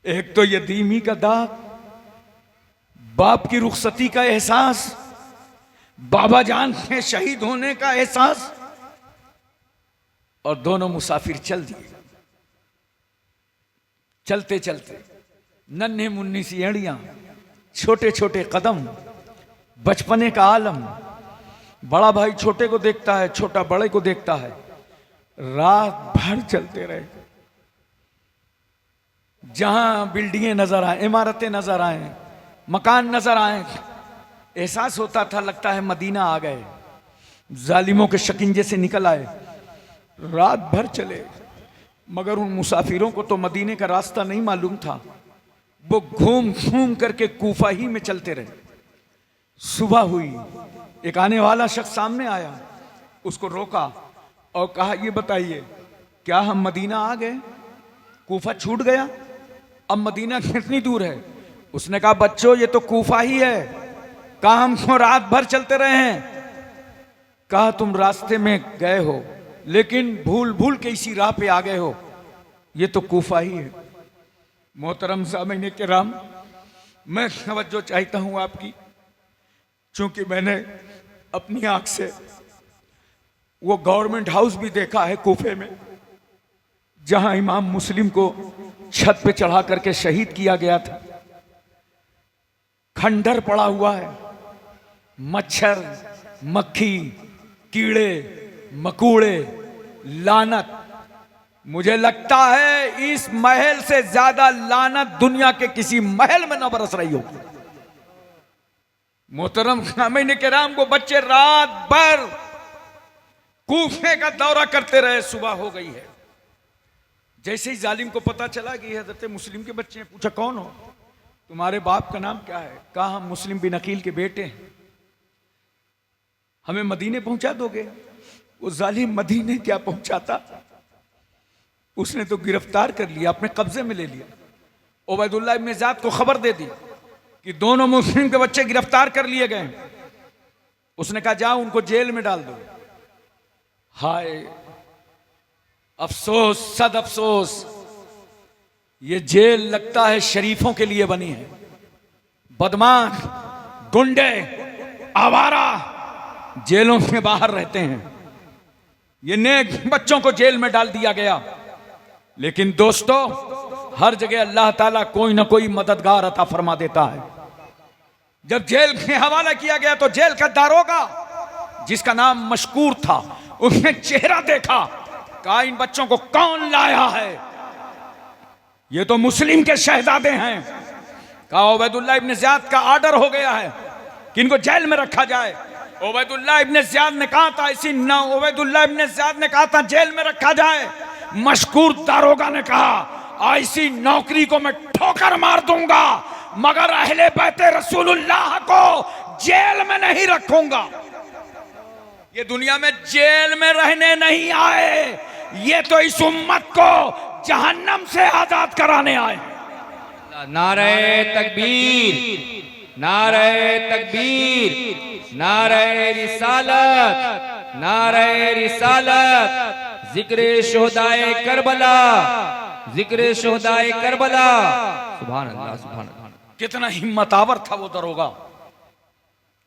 एक तो यतीमी का दाग, बाप की रुखसती का एहसास, बाबा जान के शहीद होने का एहसास, और दोनों मुसाफिर चल दिए। चलते चलते नन्हे मुन्नी सी एड़ियां, छोटे छोटे कदम, बचपने का आलम। बड़ा भाई छोटे को देखता है, छोटा बड़े को देखता है। रात भर चलते रहे। जहां बिल्डिंगें नजर आए, इमारतें नजर आए, मकान नजर आए, एहसास होता था लगता है मदीना आ गए, जालिमों के शिकंजे से निकल आए। रात भर चले, मगर उन मुसाफिरों को तो मदीने का रास्ता नहीं मालूम था। वो घूम घूम करके कूफा ही में चलते रहे। सुबह हुई, एक आने वाला शख्स सामने आया, उसको रोका और कहा ये बताइए क्या हम मदीना आ गए, कूफा छूट गया? अब मदीना कितनी दूर है? उसने कहा बच्चों ये तो कूफा ही है। कहा हम क्यों रात भर चलते रहे हैं? कहा तुम रास्ते में गए हो लेकिन भूल भूल के इसी राह पे आ गए हो, ये तो कूफा ही है। मोहतरम सामीन किराम, मैं तवज्जो चाहता हूं आपकी, चूंकि मैंने अपनी आंख से वो गवर्नमेंट हाउस भी देखा है कूफे में, जहां इमाम मुस्लिम को छत पे चढ़ा करके शहीद किया गया था। खंडर पड़ा हुआ है, मच्छर मक्खी कीड़े मकोड़े लानत। मुझे लगता है इस महल से ज्यादा लानत दुनिया के किसी महल में न बरस रही होगी। मोहतरम सामीन किराम, को बच्चे रात भर कूफे का दौरा करते रहे, सुबह हो गई है। जैसे ही जालिम को पता चला कि हजरत मुस्लिम के बच्चे हैं, पूछा कौन हो, तुम्हारे बाप का नाम क्या है? कहा हम मुस्लिम बिन अकील के बेटे हैं, हमें मदीने पहुंचा दोगे? वो जालिम मदीने क्या पहुंचाता, उसने तो गिरफ्तार कर लिया, अपने कब्जे में ले लिया। उबैदुल्लाह इब्न ज़ियाद को खबर दे दी कि दोनों मुस्लिम के बच्चे गिरफ्तार कर लिए गए। उसने कहा जाओ उनको जेल में डाल दो। हाय अफसोस, सद अफसोस, ये जेल लगता है शरीफों के लिए बनी है। बदमाश, गुंडे, आवारा जेलों से बाहर रहते हैं। ये नेक बच्चों को जेल में डाल दिया गया। लेकिन दोस्तों, हर जगह अल्लाह ताला कोई ना कोई मददगार अता फरमा देता है। जब जेल में हवाला किया गया तो जेल का दारोगा, जिसका नाम मशकूर था, उसने चेहरा देखा, कहा इन बच्चों को कौन लाया है? ये तो मुस्लिम के शहजादे हैं। कहा उबैदुल्लाह इब्न ज़ियाद का आर्डर हो गया है कि इनको जेल में रखा जाए। उबैदुल्लाह इब्न ज़ियाद ने कहा था उबैदुल्लाह इब्न ज़ियाद ने कहा था जेल में रखा जाए। मशकूर दारोगा ने कहा ऐसी नौकरी को मैं ठोकर मार दूंगा, मगर अहले बैते रसूलुल्लाह को जेल में नहीं रखूंगा। ये दुनिया में जेल में रहने नहीं आए, ये तो इस उम्मत को जहन्नम से आजाद कराने आए। नारे तकबीर, नारे तकबीर, नारे रिसालत, नारे रिसालत, जिक्र शोहदाए करबला, जिक्र शोहदाए करबला। सुभान अल्लाह, सुभान अल्लाह। कितना हिम्मतावर था वो दरोगा,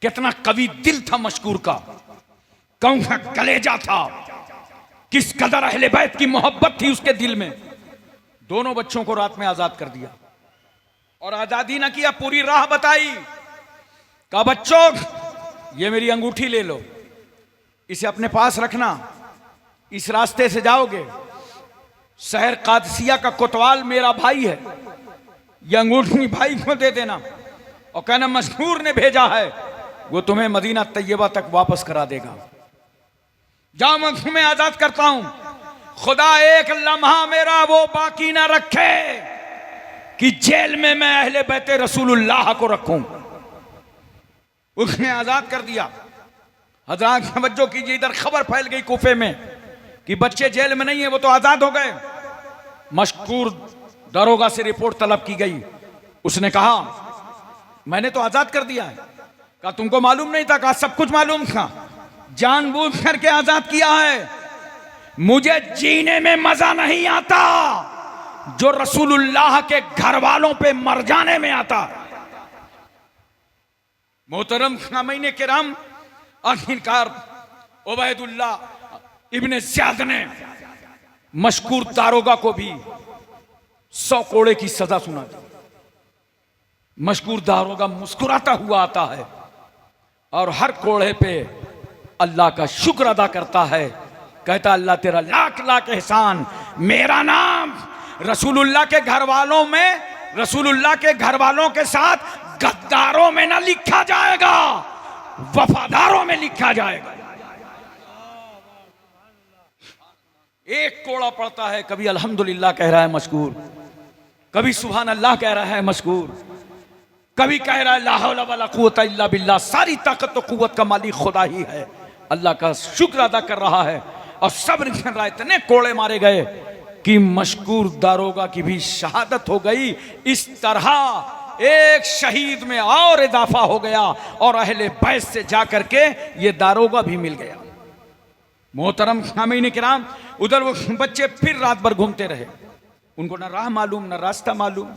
कितना कवि दिल था मशकूर का, कौन सा कलेजा था, किस कदर अहले बैत की मोहब्बत थी उसके दिल में। दोनों बच्चों को रात में आजाद कर दिया, और आजादी ना किया, पूरी राह बताई। कहा बच्चों ये मेरी अंगूठी ले लो, इसे अपने पास रखना, इस रास्ते से जाओगे, शहर कादसिया का कोतवाल मेरा भाई है, यह अंगूठी भाई को दे देना, और कहना मशहूर ने भेजा है, वो तुम्हें मदीना तैयबा तक वापस करा देगा। जाओ मैं तुम्हें आजाद करता हूं, खुदा एक लम्हा मेरा वो बाकी ना रखे कि जेल में मैं अहले बैते रसूलुल्लाह को रखूं। उसने आजाद कर दिया। हज़रात तवज्जो कीजिए, इधर खबर फैल गई कूफे में कि बच्चे जेल में नहीं है, वो तो आजाद हो गए। मशकूर दरोगा से रिपोर्ट तलब की गई। उसने कहा मैंने तो आजाद कर दिया है। कहा तुमको मालूम नहीं था? कहा सब कुछ मालूम था, जानबूझ करके आजाद किया है। मुझे जीने में मजा नहीं आता जो रसूलुल्लाह के घर वालों पे मर जाने में आता। मोहतरम सामीन किराम, आखिरकार उबैदुल्लाह इब्न ज़ियाद ने मशकूर दारोगा को भी 100 कोड़े की सजा सुना दी। मशकूर दारोगा मुस्कुराता हुआ आता है और हर कोड़े पे अल्लाह का शुक्र अदा करता है, कहता अल्लाह तेरा लाख लाख एहसान। मेरा नाम रसूलुल्लाह के घर वालों में, रसूलुल्लाह के घर वालों के साथ गद्दारों में ना लिखा जाएगा, वफादारों में लिखा जाएगा। एक कोड़ा पड़ता है, कभी अल्हम्दुलिल्लाह कह रहा है मशकूर, कभी सुभान अल्लाह कह रहा है मशकूर, कभी कह रहा है ला हौला वला कुव्वता इल्ला बिल्लाह, सारी ताकत और कुव्वत का मालिक खुदा ही है। अल्लाह का शुक्र अदा कर रहा है और सब्र कर रहा है। इतने कोड़े मारे गए, कि मशकूर दारोगा की भी शहादत हो गई। इस तरह एक शहीद में और इजाफा हो गया और अहले बैत से जाकर के ये दारोगा भी मिल गया। मोहतरम सामीन किराम, उधर वो बच्चे फिर रात भर घूमते रहे, उनको ना राह मालूम ना रास्ता मालूम।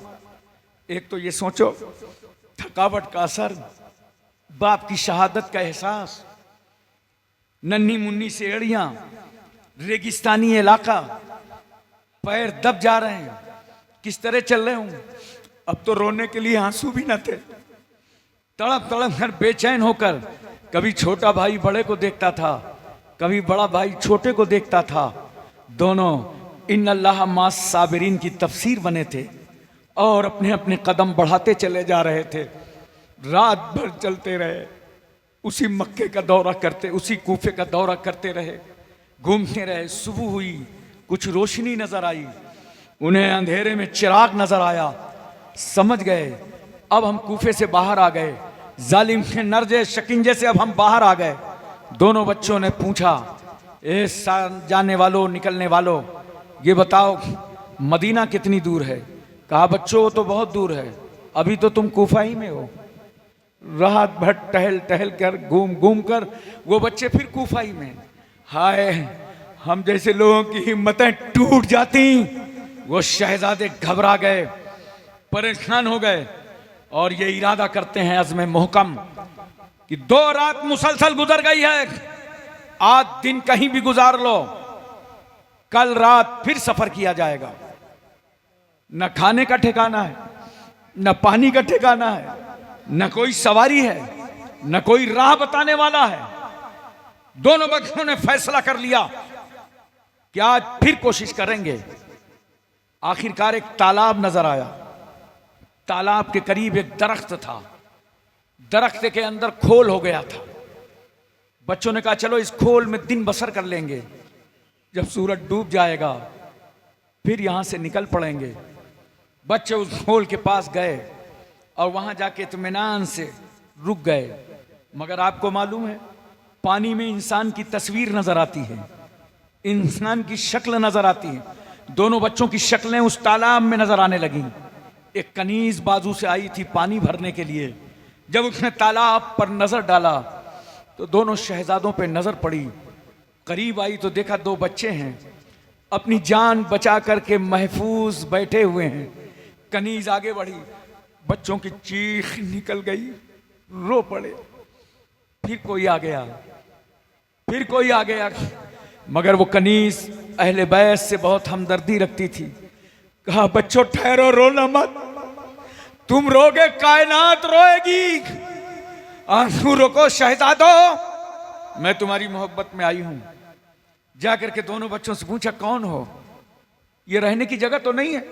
एक तो ये सोचो, थकावट का असर, बाप की शहादत का एहसास, नन्ही मुन्नी से एड़ियां, रेगिस्तानी इलाका, पैर दब जा रहे हैं, किस तरह चल रहे हूं। अब तो रोने के लिए आंसू भी न थे। तड़प तड़प कर बेचैन होकर कभी छोटा भाई बड़े को देखता था, कभी बड़ा भाई छोटे को देखता था। दोनों इन्नल्लाह मास साबिरीन की तफसीर बने थे और अपने अपने कदम बढ़ाते चले जा रहे थे। रात भर चलते रहे, उसी मक्के का दौरा करते, उसी कूफे का दौरा करते रहे, घूमते रहे। सुबह हुई, कुछ रोशनी नजर आई, उन्हें अंधेरे में चिराग नजर आया। समझ गए अब हम कूफे से बाहर आ गए, जालिम के नरजे शकिंजे से अब हम बाहर आ गए। दोनों बच्चों ने पूछा, ए जाने वालों, निकलने वालों, ये बताओ मदीना कितनी दूर है। कहा, बच्चों वो तो बहुत दूर है, अभी तो तुम कूफा ही में हो। रात भर टहल टहल कर, घूम घूम कर वो बच्चे फिर कूफा ही में। हाय, हम जैसे लोगों की हिम्मतें टूट जाती। वो शहजादे घबरा गए, परेशान हो गए और ये इरादा करते हैं अज़्म मुहकम कि 2 रात मुसलसल गुजर गई है, आज दिन कहीं भी गुजार लो, कल रात फिर सफर किया जाएगा। न खाने का ठिकाना है, न पानी का ठिकाना है, न कोई सवारी है, न कोई राह बताने वाला है। दोनों बच्चों ने फैसला कर लिया कि आज फिर कोशिश करेंगे। आखिरकार एक तालाब नजर आया। तालाब के करीब एक दरख्त था, दरख्त के अंदर खोल हो गया था। बच्चों ने कहा, चलो इस खोल में दिन बसर कर लेंगे, जब सूरज डूब जाएगा फिर यहां से निकल पड़ेंगे। बच्चे उस खोल के पास गए और वहां जाके इत्मीनान से रुक गए। मगर आपको मालूम है, पानी में इंसान की तस्वीर नजर आती है, इंसान की शक्ल नजर आती है। दोनों बच्चों की शक्लें उस तालाब में नजर आने लगी। एक कनीज बाजू से आई थी पानी भरने के लिए। जब उसने तालाब पर नजर डाला तो दोनों शहजादों पे नजर पड़ी। करीब आई तो देखा 2 बच्चे हैं, अपनी जान बचा करके महफूज बैठे हुए हैं। कनीज आगे बढ़ी, बच्चों की चीख निकल गई, रो पड़े। फिर कोई आ गया, फिर कोई आ गया, मगर वो कनीज अहले बैत से बहुत हमदर्दी रखती थी। कहा, बच्चों ठहरो, रोना मत, तुम रोगे कायनात रोएगी। आंसू रोको शहजादो, मैं तुम्हारी मोहब्बत में आई हूं। जाकर के दोनों बच्चों से पूछा, कौन हो, ये रहने की जगह तो नहीं है,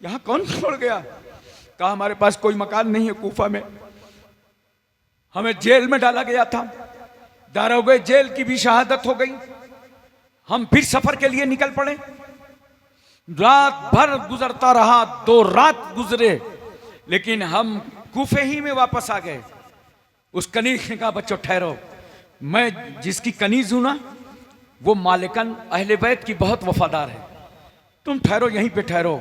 यहां कौन छोड़ गया। कहा, हमारे पास कोई मकान नहीं है कूफा में, हमें जेल में डाला गया था, दारोगा जेल की भी शहादत हो गई, हम फिर सफर के लिए निकल पड़े। रात भर गुजरता रहा, 2 रात गुजरे, लेकिन हम कूफे ही में वापस आ गए। उस कनीज ने कहा, बच्चों ठहरो, मैं जिसकी कनीज हूं ना, वो मालिकन अहले बैत की बहुत वफादार है, तुम ठहरो, यहीं पे ठहरो,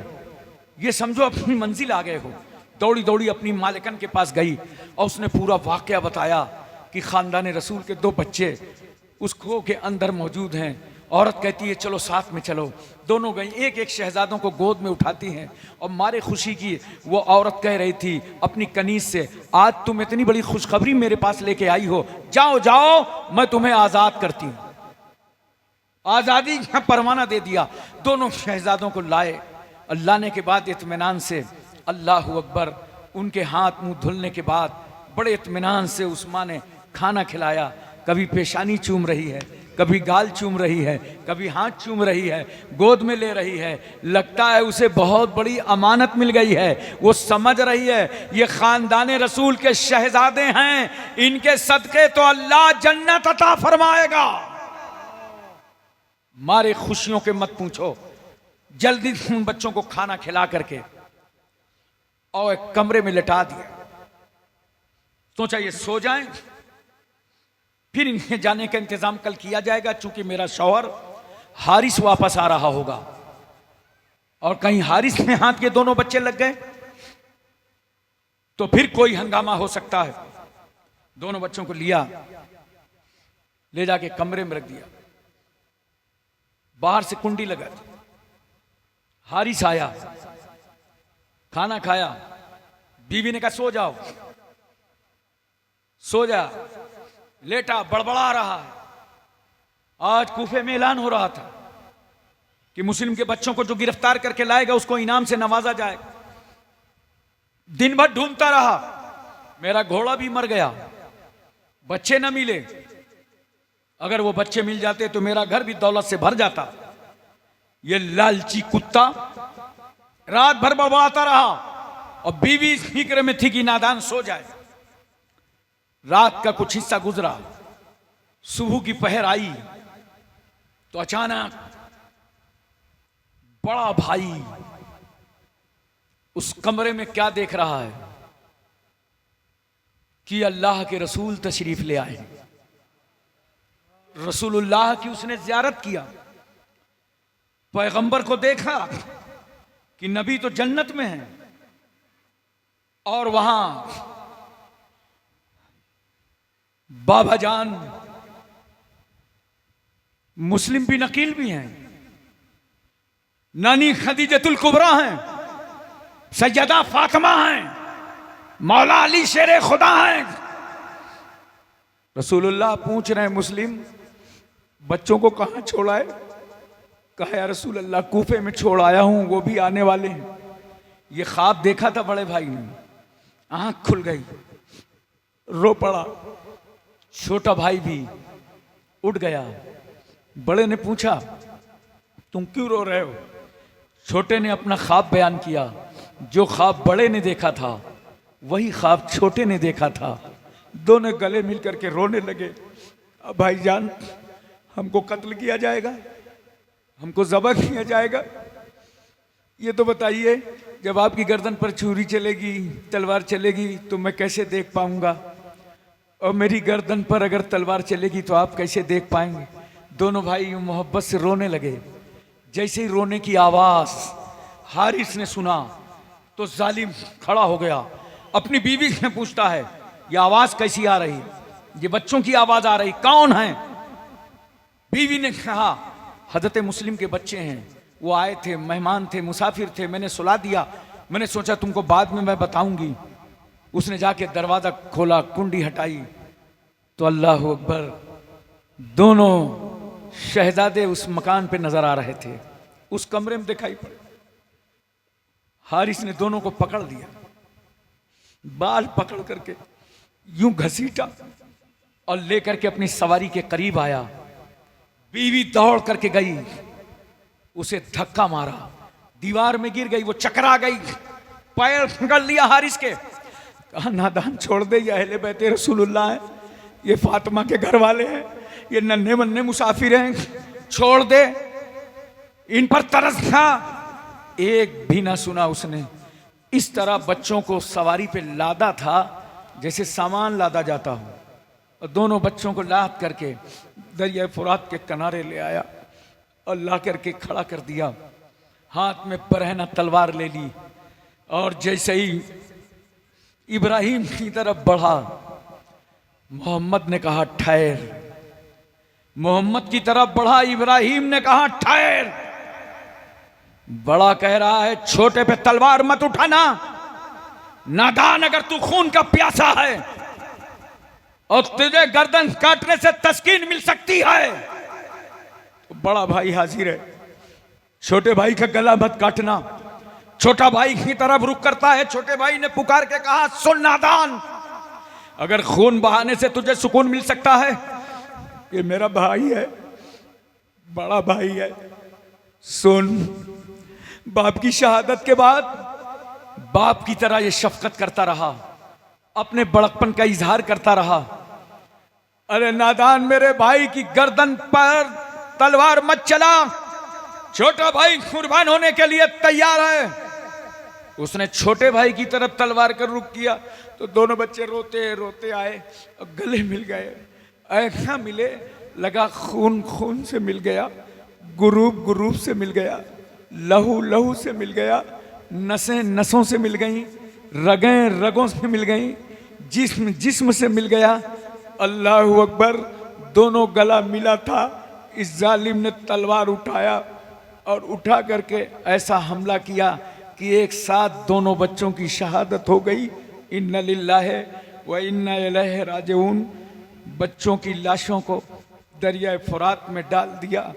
ये समझो अपनी मंजिल आ गए हो। दौड़ी दौड़ी अपनी मालिकन के पास गई और उसने पूरा वाकया बताया कि खानदान रसूल के 2 बच्चे उस खो के अंदर मौजूद हैं। औरत कहती है, चलो साथ में चलो। दोनों गई, एक एक शहजादों को गोद में उठाती हैं और मारे खुशी की वो औरत कह रही थी अपनी कनीज से, आज तुम इतनी बड़ी खुशखबरी मेरे पास लेके आई हो, जाओ जाओ, मैं तुम्हें आजाद करती हूं। आजादी का परवाना दे दिया। दोनों शहजादों को लाए, लाने के बाद इत्मीनान से, अल्लाह अकबर, उनके हाथ मुंह धुलने के बाद बड़े इत्मीनान से उस माँ ने खाना खिलाया। कभी पेशानी चूम रही है, कभी गाल चूम रही है, कभी हाथ चूम रही है, गोद में ले रही है। लगता है उसे बहुत बड़ी अमानत मिल गई है। वो समझ रही है ये खानदान रसूल के शहजादे हैं, इनके सदके तो अल्लाह जन्नत अता फरमाएगा। मारे खुशियों के मत पूछो। जल्दी उन बच्चों को खाना खिला करके और एक कमरे में लिटा दिया। सोचा ये सो जाएं, फिर इन्हें जाने का इंतजाम कल किया जाएगा। चूंकि मेरा शौहर हारिस वापस आ रहा होगा, और कहीं हारिस में हाथ के दोनों बच्चे लग गए तो फिर कोई हंगामा हो सकता है। दोनों बच्चों को लिया, ले जाके कमरे में रख दिया, बाहर से कुंडी लगा दी। हारिस आया, खाना खाया, बीवी ने कहा सो जाओ, सो जा। लेटा, बड़बड़ा रहा है। आज कूफे में ऐलान हो रहा था कि मुस्लिम के बच्चों को जो गिरफ्तार करके लाएगा उसको इनाम से नवाजा जाएगा। दिन भर ढूंढता रहा, मेरा घोड़ा भी मर गया, बच्चे न मिले। अगर वो बच्चे मिल जाते तो मेरा घर भी दौलत से भर जाता। ये लालची कुत्ता रात भर बड़बड़ाता रहा और बीवी इस फिक्र में थी कि नादान सो जाए। रात का कुछ हिस्सा गुजरा, सुबह की पहर आई तो अचानक बड़ा भाई उस कमरे में क्या देख रहा है कि अल्लाह के रसूल तशरीफ ले आए। रसूलुल्लाह की उसने ज़ियारत किया, पैगंबर को देखा कि नबी तो जन्नत में है और वहां बाबा जान मुस्लिम भी नकील भी हैं, नानी खदीजतुल कुबरा हैं, सैयदा फातिमा हैं, मौला अली शेरे खुदा हैं। रसूलुल्लाह पूछ रहे हैं मुस्लिम बच्चों को कहां छोड़ा है? कहा या रसूल अल्लाह कूफे में छोड़ आया हूं, वो भी आने वाले हैं। ये ख्वाब देखा था बड़े भाई ने, आंख खुल गई, रो पड़ा। छोटा भाई भी उठ गया। बड़े ने पूछा तुम क्यों रो रहे हो? छोटे ने अपना ख्वाब बयान किया। जो ख्वाब बड़े ने देखा था वही ख्वाब छोटे ने देखा था। दोनों गले मिल करके रोने लगे। अब भाईजान हमको कत्ल किया जाएगा, हमको ज़बह किया जाएगा। ये तो बताइए, जब आपकी गर्दन पर छुरी चलेगी, तलवार चलेगी तो मैं कैसे देख पाऊंगा, और मेरी गर्दन पर अगर तलवार चलेगी तो आप कैसे देख पाएंगे? दोनों भाई मोहब्बत से रोने लगे। जैसे ही रोने की आवाज हारिस ने सुना तो जालिम खड़ा हो गया, अपनी बीवी से पूछता है ये आवाज कैसी आ रही? ये बच्चों की आवाज आ रही, कौन है? बीवी ने कहा हजरत मुस्लिम के बच्चे हैं, वो आए थे, मेहमान थे, मुसाफिर थे, मैंने सुला दिया, मैंने सोचा तुमको बाद में मैं बताऊंगी। उसने जाके दरवाजा खोला, कुंडी हटाई तो अल्लाह अकबर, दोनों शहजादे उस मकान पे नजर आ रहे थे, उस कमरे में दिखाई पड़े। हारिस ने दोनों को पकड़ लिया, बाल पकड़ करके यूं घसीटा और लेकर के अपनी सवारी के करीब आया। बीवी दौड़ करके गई, उसे धक्का मारा, दीवार में गिर गई, वो चकरा गई, पैर पकड़ लिया हारिस के। कहा नादान छोड़ दे, ये अहले बैते रसूलुल्लाह है, ये फातिमा के घर वाले हैं, ये नन्हे मन्ने मुसाफिर हैं, छोड़ दे, इन पर तरस था। एक भी ना सुना उसने। इस तरह बच्चों को सवारी पे लादा था जैसे सामान लादा जाता हो, और दोनों बच्चों को लाद करके दरिया फुरात के किनारे ले आया और ला करके खड़ा कर दिया। हाथ में बरहना तलवार ले ली और जैसे ही इब्राहिम की तरफ बढ़ा, मोहम्मद ने कहा ठहर। मोहम्मद की तरफ बढ़ा, इब्राहिम ने कहा ठहर। बड़ा कह रहा है छोटे पे तलवार मत उठाना, नादान, अगर तू खून का प्यासा है और तुझे गर्दन काटने से तस्कीन मिल सकती है तो बड़ा भाई हाजिर है, छोटे भाई का गला मत काटना। छोटा भाई की तरफ रुक करता है। छोटे भाई ने पुकार के कहा सुन नादान, अगर खून बहाने से तुझे सुकून मिल सकता है, ये मेरा भाई है, बड़ा भाई है, सुन। बाप की शहादत के बाद बाप की तरह ये शफकत करता रहा, अपने बड़कपन का इजहार करता रहा। अरे नादान, मेरे भाई की गर्दन पर तलवार मत चला, छोटा भाई कुर्बान होने के लिए तैयार है। उसने छोटे भाई की तरफ तलवार कर रुक किया तो दोनों बच्चे रोते रोते आए और गले मिल गए। ऐसा मिले, लगा खून खून से मिल गया, गुरूब गुरूब से मिल गया। लहू लहू से मिल गया, नसें नसों से मिल गई, रगें रगों से मिल गई, जिस्म जिस्म से मिल गया। अल्लाह अकबर। दोनों गला मिला था। इस जालिम ने तलवार उठाया और उठा करके ऐसा हमला किया कि एक साथ दोनों बच्चों की शहादत हो गई। इन्ना लिल्लाहि व इन्ना इलैहि राजिऊन। बच्चों की लाशों को दरिया फुरात में डाल दिया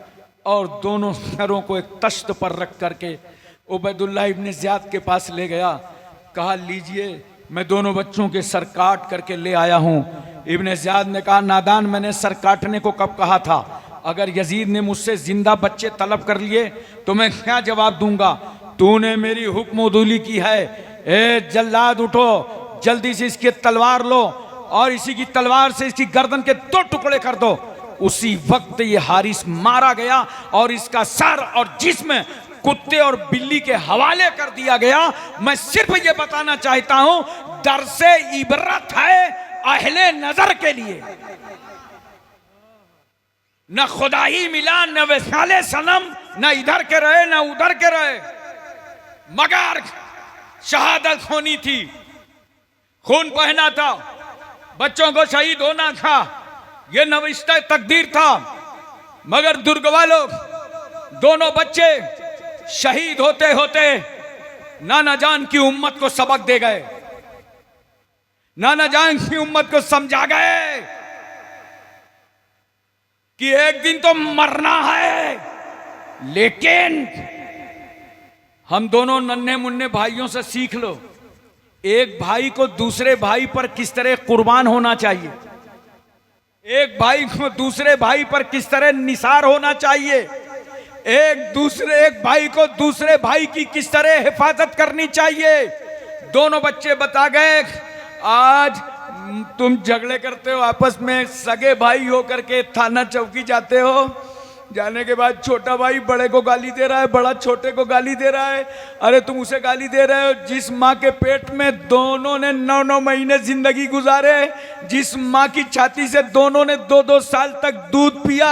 और दोनों सरों को एक तश्त पर रख करके उबैदुल्लाह इब्ने ज़ियाद के पास ले गया। कहा लीजिए मैं दोनों बच्चों के सर काट करके ले आया हूँ। इब्ने ज़ियाद ने कहा नादान, मैंने सर काटने को कब कहा था? अगर यजीद ने मुझसे जिंदा बच्चे तलब कर लिए तो मैं क्या जवाब दूंगा? तूने मेरी हुक्म-उदूली की है। ए जल्लाद उठो, जल्दी से इसकी तलवार लो और इसी की तलवार से इसकी गर्दन के 2 टुकड़े कर दो। उसी वक्त ये हारिस मारा गया और इसका सर और जिस्म कुत्ते और बिल्ली के हवाले कर दिया गया। मैं सिर्फ ये बताना चाहता हूं, डर से इबरत है अहले नजर के लिए। न खुदा ही मिला, न वसाले सनम, न इधर के रहे न उधर के रहे, मगर शहादत होनी थी, खून बहना था, बच्चों को शहीद होना था, यह नविश्ता तकदीर था। मगर दुर्गवा लोग, दोनों बच्चे शहीद होते होते नाना जान की उम्मत को सबक दे गए, नाना जान की उम्मत को समझा गए कि एक दिन तो मरना है। लेकिन हम दोनों नन्हे मुन्ने भाइयों से सीख लो, एक भाई को दूसरे भाई पर किस तरह कुर्बान होना चाहिए, एक भाई को दूसरे भाई पर किस तरह निसार होना चाहिए, एक भाई को दूसरे भाई की किस तरह हिफाजत करनी चाहिए। दोनों बच्चे बता गए, आज तुम झगड़े करते हो आपस में, सगे भाई हो करके थाना चौकी जाते हो, जाने के बाद छोटा भाई बड़े को गाली दे रहा है, बड़ा छोटे को गाली दे रहा है। अरे तुम उसे गाली दे रहे हो जिस माँ के पेट में दोनों ने 9-9 महीने जिंदगी गुजारे, जिस माँ की छाती से दोनों ने 2-2 साल तक दूध पिया,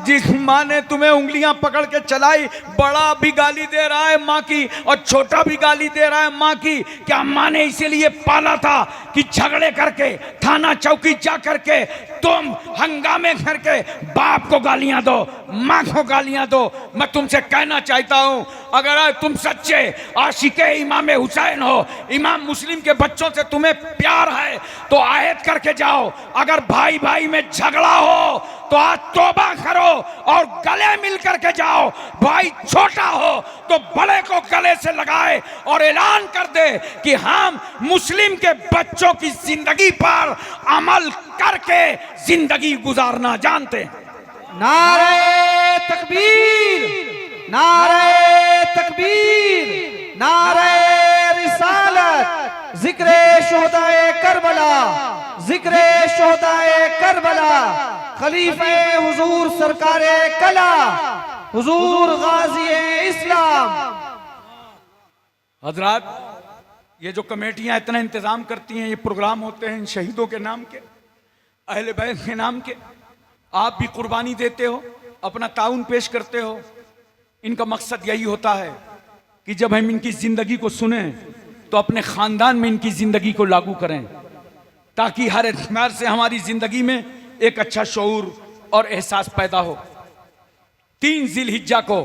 जिस माँ ने तुम्हें उंगलियां पकड़ के चलाई। बड़ा भी गाली दे रहा है माँ की और छोटा भी गाली दे रहा है माँ की। क्या माँ ने इसीलिए पाला था कि झगड़े करके थाना चौकी जा करके तुम हंगामे करके बाप को गालियां दो, माँ को गालियां दो? मैं तुमसे कहना चाहता हूं, अगर तुम सच्चे आशिके इमाम हुसैन हो, इमाम मुस्लिम के बच्चों से तुम्हें प्यार है तो आयत करके जाओ। अगर भाई भाई में झगड़ा हो तो आज तौबा करो और गले मिल करके जाओ। भाई छोटा हो तो बड़े को गले से लगाए और ऐलान कर दे कि हम मुस्लिम के बच्चों की जिंदगी पर अमल करके जिंदगी गुजारना जानते हैं। नारे तकबीर, नारे तकबीर, नारे रिसालत, जिक्रे शोहदाए करबला, जिक्रे शोहदाए करबला, खलीफे हुजूर सरकारे कला, हुजूर गाज़ी इस्लाम। हजरात, ये जो कमेटियां इतना इंतजाम करती हैं, ये प्रोग्राम होते हैं इन शहीदों के नाम के, अहले बैत के नाम के, आप भी कुर्बानी देते हो, अपना ताउन पेश करते हो। इनका मकसद यही होता है कि जब हम इनकी जिंदगी को सुने तो अपने खानदान में इनकी जिंदगी को लागू करें, ताकि हर एतबार से हमारी जिंदगी में एक अच्छा शऊर और एहसास पैदा हो। 3 जिलहिज्जा को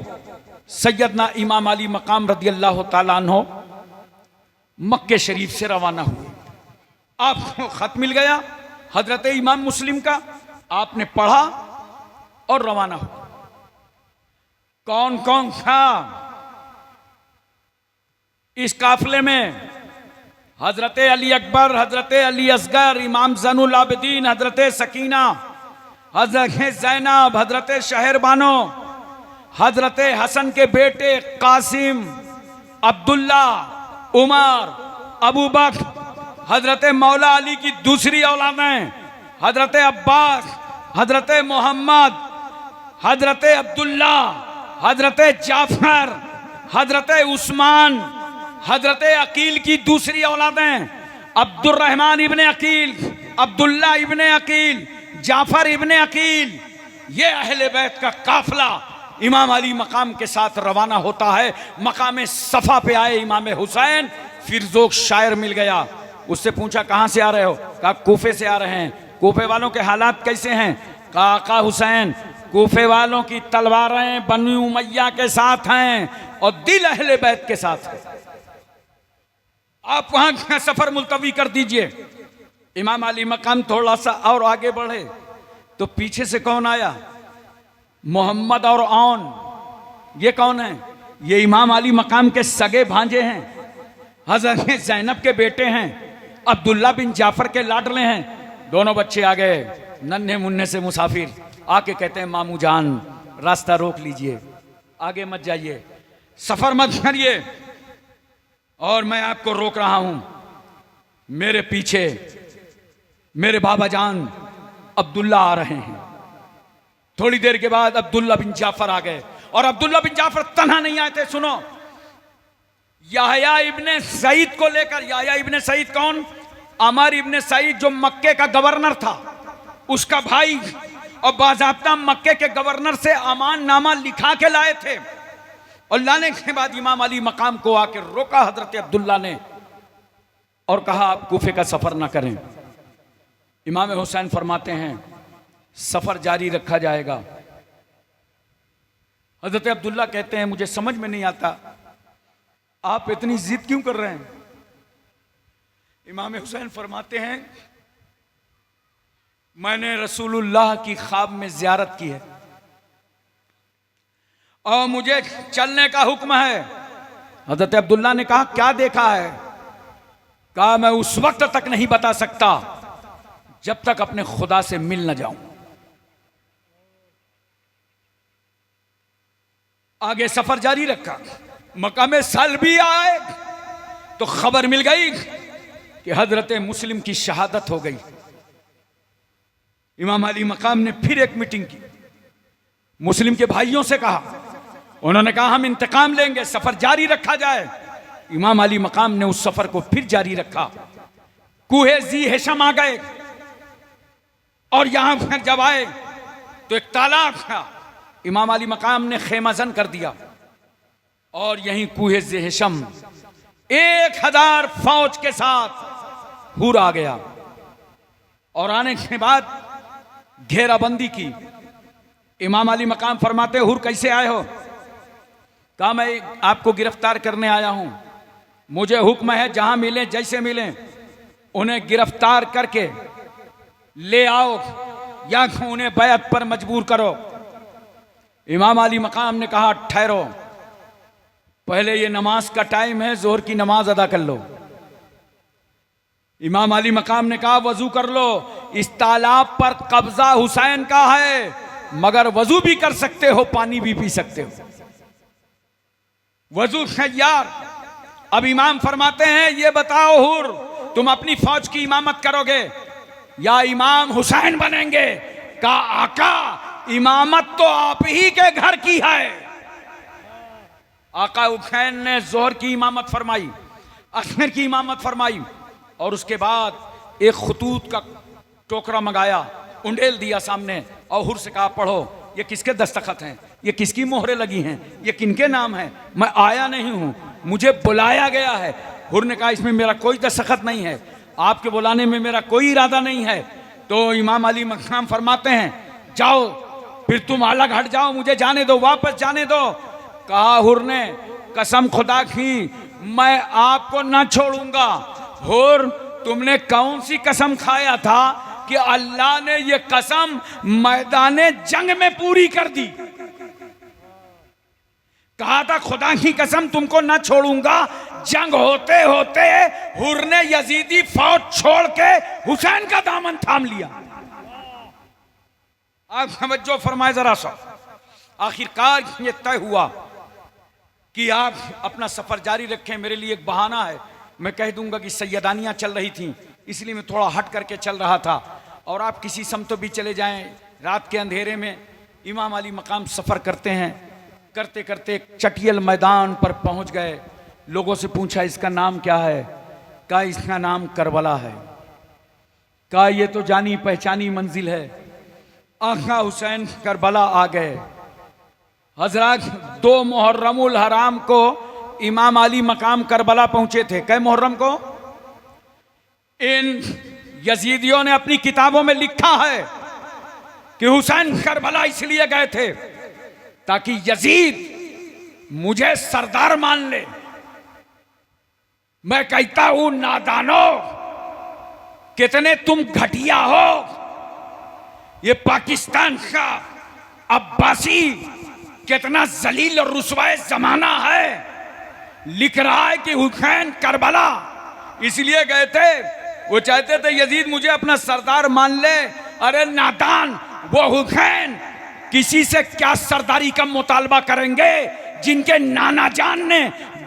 सैयदना इमाम अली मकाम रदी अल्लाह तआला अन्हो मक्के शरीफ से रवाना हुए। आपको खत मिल गया हजरत इमाम मुस्लिम का, आपने पढ़ा और रवाना हुआ। कौन कौन था इस काफिले में? हजरत अली अकबर, हजरत अली असगर, इमाम ज़ैनुल आबिदीन, हजरत सकीना, हजरत ज़ैनब, हजरत शहरबानो, हजरत हसन के बेटे कासिम, अब्दुल्ला, उमर, अबू बकर, हजरत मौला अली की दूसरी औलादें, हजरत अब्बास, हजरत मोहम्मद, हजरत अब्दुल्ला, हजरत जाफर, हजरत उस्मान, हजरत अकील की दूसरी औलादें, अब्दुर्रहमान इब्ने अकील, अब्दुल्ला इब्ने अकील, जाफर इब्ने अकील। ये अहले बैत का काफिला इमाम अली मकाम के साथ रवाना होता है। मकाम सफ़ा पे आए इमाम हुसैन, फिर जोक शायर मिल गया, उससे पूछा कहाँ से आ रहे हो? कहा कूफे से आ रहे हैं। कूफे वालों के हालात कैसे हैं? कहा आका हुसैन, कूफे वालों की तलवारें बनी उमैया के साथ हैं और दिल अहले बैत के साथ है, आप वहां का सफर मुलतवी कर दीजिए। इमाम अली मकाम थोड़ा सा और आगे बढ़े तो पीछे से कौन आया? मोहम्मद और औन। ये कौन है? ये इमाम अली मकाम के सगे भांजे हैं, हजरत ज़ैनब के बेटे हैं, अब्दुल्ला बिन जाफर के लाडले हैं। दोनों बच्चे आ गए नन्हे मुन्ने से मुसाफिर, आके कहते हैं मामू जान रास्ता रोक लीजिए, आगे मत जाइए, सफर मत करिए, और मैं आपको रोक रहा हूं। मेरे पीछे मेरे बाबा जान अब्दुल्ला आ रहे हैं। थोड़ी देर के बाद अब्दुल्ला बिन जाफर आ गए, और अब्दुल्ला बिन जाफर तन्हा नहीं आए थे, सुनो, याहया इब्ने सईद को लेकर। याहया इब्ने सईद कौन? अमर इब्ने सईद जो मक्के का गवर्नर था, उसका भाई, और बाज़ाब्ता मक्के के गवर्नर से अमान नामा लिखा के लाए थे। और लाने के बाद इमाम अली मकाम को आकर रोका हजरत अब्दुल्ला ने और कहा आप कूफे का सफर ना करें। इमाम हुसैन फरमाते हैं सफर जारी रखा जाएगा। हजरत अब्दुल्ला कहते हैं मुझे समझ में नहीं आता आप इतनी जिद क्यों कर रहे हैं? इमाम हुसैन फरमाते हैं मैंने रसूलुल्लाह की ख्वाब में ज़ियारत की है और मुझे चलने का हुक्म है। हजरत अब्दुल्ला ने कहा क्या देखा है? कहा मैं उस वक्त तक नहीं बता सकता जब तक अपने खुदा से मिल न जाऊं। आगे सफर जारी रखा। मकाम सल्बी आए तो खबर मिल गई कि हजरत मुस्लिम की शहादत हो गई। इमाम अली मकाम ने फिर एक मीटिंग की, मुस्लिम के भाइयों से कहा, उन्होंने कहा हम इंतकाम लेंगे, सफर जारी रखा जाए। इमाम अली मकाम ने उस सफर को फिर जारी रखा। कूहे जी हेशम आ गए और यहां पर जब आए तो एक तालाब था। इमाम अली मकाम ने खेमाजन कर दिया और यहीं कूहे जी हेशम 1000 फौज के साथ हुर आ गया और आने के बाद घेराबंदी की। इमाम अली मकाम फरमाते हुर कैसे आए हो? कहा मैं आपको गिरफ्तार करने आया हूं, मुझे हुक्म है जहां मिले जैसे मिले उन्हें गिरफ्तार करके ले आओ या उन्हें बैत पर मजबूर करो। इमाम अली मकाम ने कहा ठहरो, पहले ये नमाज का टाइम है, जोहर की नमाज अदा कर लो। इमाम अली मकाम ने कहा वजू कर लो, इस तालाब पर कब्जा हुसैन का है, मगर वजू भी कर सकते हो, पानी भी पी सकते हो। वजू तैयार। अब इमाम फरमाते हैं ये बताओ हुर तुम अपनी फौज की इमामत करोगे या इमाम हुसैन बनेंगे? का आका इमामत तो आप ही के घर की है। आका हुसैन ने जोहर की इमामत फरमाई, असर की इमामत फरमाई और उसके बाद एक खतूत का टोकरा मंगाया, उंडेल दिया सामने और हुर से कहा पढ़ो ये किसके दस्तखत हैं, ये किसकी मोहरें लगी हैं, ये किनके नाम है? मैं आया नहीं हूं, मुझे बुलाया गया है। हुर ने कहा इसमें मेरा कोई दस्तखत नहीं है, आपके बुलाने में मेरा कोई इरादा नहीं है। तो इमाम अली मकाम फरमाते हैं जाओ फिर तुम अलग हट जाओ, मुझे जाने दो, वापस जाने दो। कहा हुर ने कसम खुदा की मैं आपको ना छोड़ूंगा। हुर तुमने कौन सी कसम खाया था कि अल्लाह ने ये कसम मैदाने जंग में पूरी कर दी? कहा था खुदा की कसम तुमको ना छोड़ूंगा। जंग होते होते हुर ने यजीदी फौज छोड़ के हुसैन का दामन थाम लिया। आप समझो फरमाए जरा सा। आखिरकार ये तय हुआ कि आप अपना सफर जारी रखें, मेरे लिए एक बहाना है, मैं कह दूंगा कि सैयदानियां चल रही थी इसलिए मैं थोड़ा हट करके चल रहा था और आप किसी समत भी चले जाएं। रात के अंधेरे में इमाम अली मकाम सफ़र करते हैं, करते करते एक चटियल मैदान पर पहुंच गए। लोगों से पूछा इसका नाम क्या है? कहा इसका नाम करबला है। कहा ये तो जानी पहचानी मंजिल है। आका हुसैन करबला आ गए। हजरत 2 मुहर्रमुल हराम को इमाम अली मकाम करबला पहुंचे थे। कै मुहर्रम को? इन यजीदियों ने अपनी किताबों में लिखा है कि हुसैन करबला इसलिए गए थे ताकि यजीद मुझे सरदार मान ले। मैं कहता हूं नादानो, कितने तुम घटिया हो। ये पाकिस्तान का अब्बासी कितना जलील और रुसवाए जमाना है। लिख रहा है कि हुसैन करबला इसलिए गए थे, वो चाहते थे यजीद मुझे अपना सरदार मान ले। अरे नादान, वो हुसैन किसी से क्या सरदारी का मुतालबा करेंगे जिनके नाना जान ने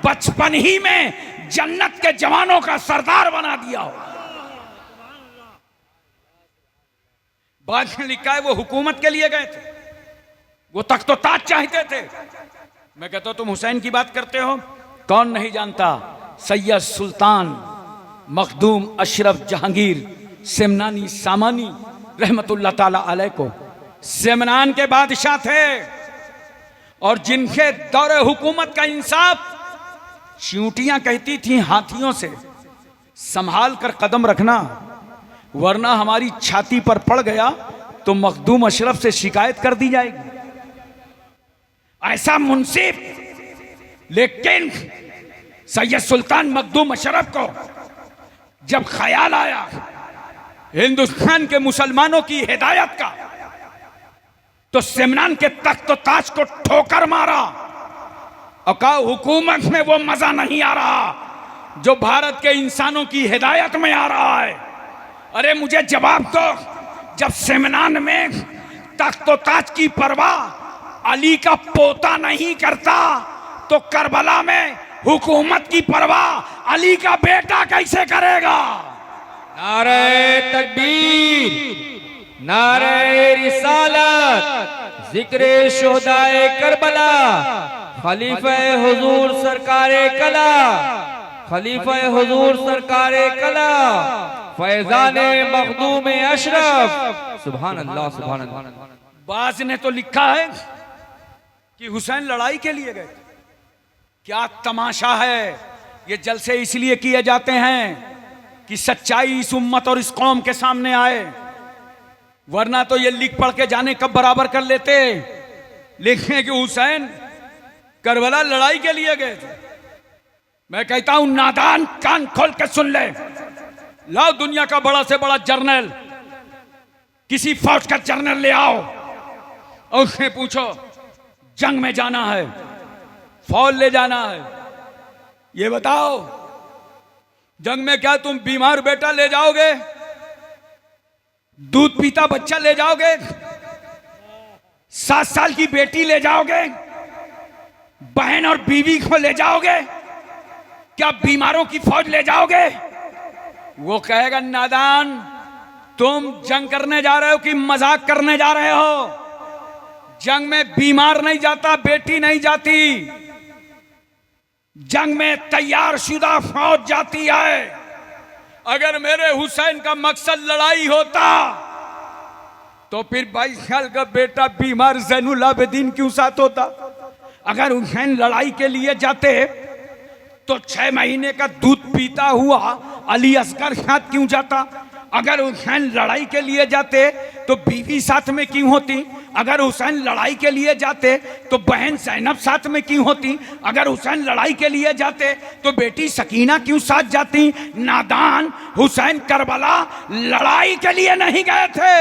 बचपन ही में जन्नत के जवानों का सरदार बना दिया हो। बाद में लिखा है वो हुकूमत के लिए गए थे, वो तख्त ताज चाहते थे। मैं कहता हूं तुम हुसैन की बात करते हो। कौन नहीं जानता सैयद सुल्तान मखदूम अशरफ जहांगीर सेमनानी सामानी रहमतुल्लाह ताला अलैह को सेमनान के बादशाह थे और जिनके दौरे हुकूमत का इंसाफ चींटियां कहती थी हाथियों से, संभाल कर कदम रखना वरना हमारी छाती पर पड़ गया तो मखदूम अशरफ से शिकायत कर दी जाएगी। ऐसा मुंसिफ। लेकिन सैयद सुल्तान मखदूम अशरफ को जब ख्याल आया हिंदुस्तान के मुसलमानों की हिदायत का, तो सेमनान के तख्त ताज को ठोकर मारा और कहा हुकूमत में वो मजा नहीं आ रहा जो भारत के इंसानों की हिदायत में आ रहा है। अरे मुझे जवाब दो, जब सेमनान में तख्त ताज की परवाह अली का पोता नहीं करता तो करबला में हुकूमत की परवाह अली का बेटा कैसे करेगा? नारे तकबीर, नारे रिसालत, जिक्रे शोहदाए करबला, खलीफा हुजूर सरकारे कला, खलीफा हुजूर सरकारे कला, फैजाने मखदूम अशरफ। सुभान अल्लाह, सुभान अल्लाह। बाज ने तो लिखा है कि हुसैन लड़ाई के लिए गए। क्या तमाशा है। ये जलसे इसलिए किए जाते हैं कि सच्चाई इस उम्मत और इस कौम के सामने आए, वरना तो ये लिख पढ़ के जाने कब बराबर कर लेते। लिखने कि हुसैन करबला लड़ाई के लिए गए थे। मैं कहता हूं नादान, कान खोल के सुन ले। लाओ दुनिया का बड़ा से बड़ा जर्नल, किसी फौज का जर्नल ले आओ और उससे पूछो जंग में जाना है, फौज ले जाना है, ये बताओ जंग में क्या तुम बीमार बेटा ले जाओगे, दूध पीता बच्चा ले जाओगे, 7 साल की बेटी ले जाओगे, बहन और बीवी को ले जाओगे? क्या बीमारों की फौज ले जाओगे? वो कहेगा नादान, तुम जंग करने जा रहे हो कि मजाक करने जा रहे हो? जंग में बीमार नहीं जाता, बेटी नहीं जाती, जंग में तैयार शुदा फौज जाती है। अगर मेरे हुसैन का मकसद लड़ाई होता तो फिर 22 साल का बेटा बीमार ज़ैनुल आबिदीन क्यों साथ होता? अगर हुसैन लड़ाई के लिए जाते तो 6 महीने का दूध पीता हुआ अली असगर साथ क्यों जाता? अगर हुसैन लड़ाई के लिए जाते तो बीवी साथ में क्यों होती? अगर हुसैन लड़ाई के लिए जाते तो बहन ज़ैनब साथ में क्यों होती? अगर हुसैन लड़ाई के लिए जाते तो बेटी सकीना क्यों साथ जाती? नादान, हुसैन करबला लड़ाई के लिए नहीं गए थे,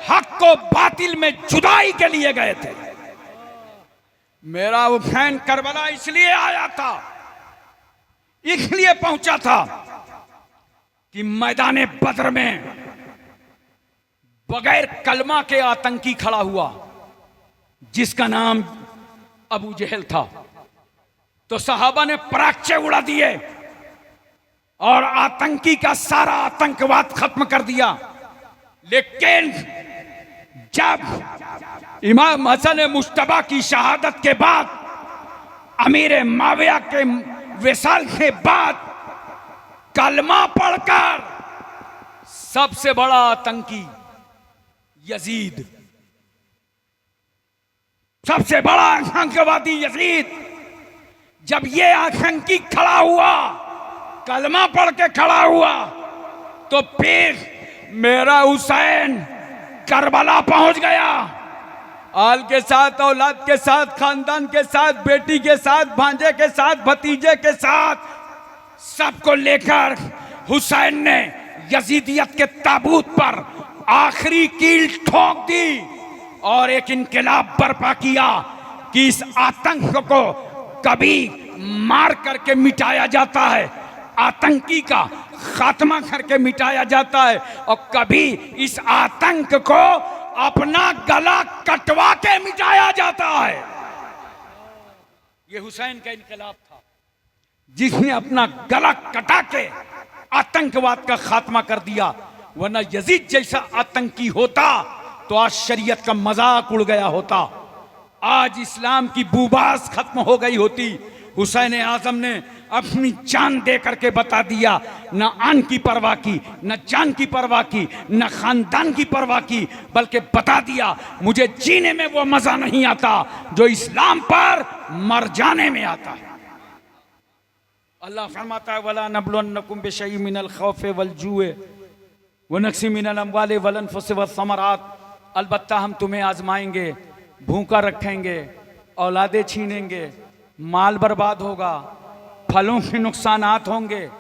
हक को बातिल में जुदाई के लिए गए थे। मेरा हुसैन करबला इसलिए आया था, इसलिए पहुंचा था कि मैदान बद्र में बगैर कलमा के आतंकी खड़ा हुआ जिसका नाम अबू जहल था, तो सहाबा ने पराक्चे उड़ा दिए और आतंकी का सारा आतंकवाद खत्म कर दिया। लेकिन जब इमाम हसन मुश्तबा की शहादत के बाद, अमीर माविया के विसाल के बाद, कलमा पढ़कर सबसे बड़ा आतंकी यजीद सबसे बड़ा आतंकवादी यजीद, जब ये आतंकी खड़ा हुआ, कलमा पढ़ के खड़ा हुआ, तो फिर मेरा हुसैन करबला पहुंच गया। आल के साथ, औलाद के साथ, खानदान के साथ, बेटी के साथ, भांजे के साथ, भतीजे के साथ, सबको लेकर हुसैन ने यजीदियत के ताबूत पर आखिरी कील ठोक दी और एक इनकलाब बर्पा किया कि इस आतंक को कभी मार करके मिटाया जाता है, आतंकी का खात्मा करके मिटाया जाता है, और कभी इस आतंक को अपना गला कटवा के मिटाया जाता है। यह हुसैन का इनकलाब था जिसने अपना गला कटा के आतंकवाद का खात्मा कर दिया। वरना यजीद जैसा आतंकी होता तो आज शरीयत का मजाक उड़ गया होता, आज इस्लाम की बुबास खत्म हो गई होती। हुसैन आजम ने अपनी जान दे करके बता दिया, न आन की परवाह की, न जान की परवाह की, न खानदान की परवाह की, बल्कि बता दिया मुझे जीने में वो मजा नहीं आता जो इस्लाम पर मर जाने में आता है। अल्लाह फरमाता है वला नबलुन्नकुम बिशैइ मिनल खौफि वल जुए व नक्सी मिनल अमवालि वल अनफुसि वस समरात, अलबत्ता हम तुम्हें आजमाएंगे, भूखा रखेंगे, औलादे छीनेंगे, माल बर्बाद होगा, फलों के नुकसानात होंगे।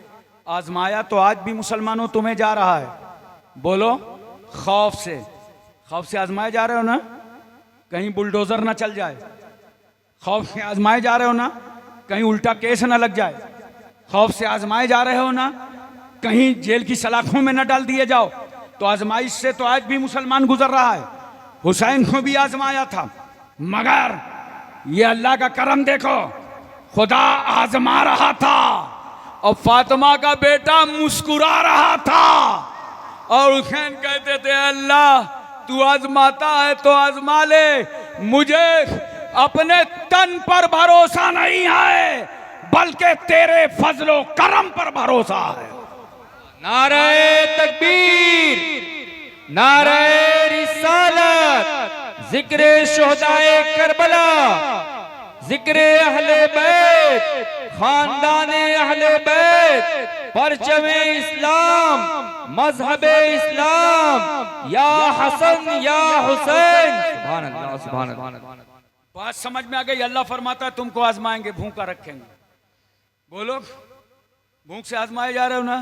आजमाया तो आज भी मुसलमानों तुम्हें जा रहा है। बोलो, खौफ से आजमाए जा रहे हो ना, कहीं बुलडोजर ना चल जाए। खौफ से आजमाए जा रहे हो ना, कहीं उल्टा केस ना लग जाए। खौफ से आजमाए जा रहे हो ना, कहीं जेल की सलाखों में न डाल दिए जाओ। तो आजमाइश से तो आज भी मुसलमान गुजर रहा है। हुसैन को भी आजमाया था, मगर ये अल्लाह का करम देखो, खुदा आजमा रहा था और फातिमा का बेटा मुस्कुरा रहा था। और हुसैन कहते थे अल्लाह तू आजमाता है तो आजमा ले, मुझे अपने तन पर भरोसा नहीं है बल्कि तेरे फजलो करम पर भरोसा है। नारे तकबीर, नारे रिसालत, जिक्रे शुहदाए करबला, जिक्रे अहले बैत, खानदाने अहले बैत, परचमे इस्लाम, मजहबे इस्लाम, या हसन या हुसैन। सुभान अल्लाह, सुभान अल्लाह। बात समझ में आ गई? अल्लाह फरमाता है तुमको आजमाएंगे, भूखा रखेंगे। बोलो, भूख से आजमाए जा रहे हो ना,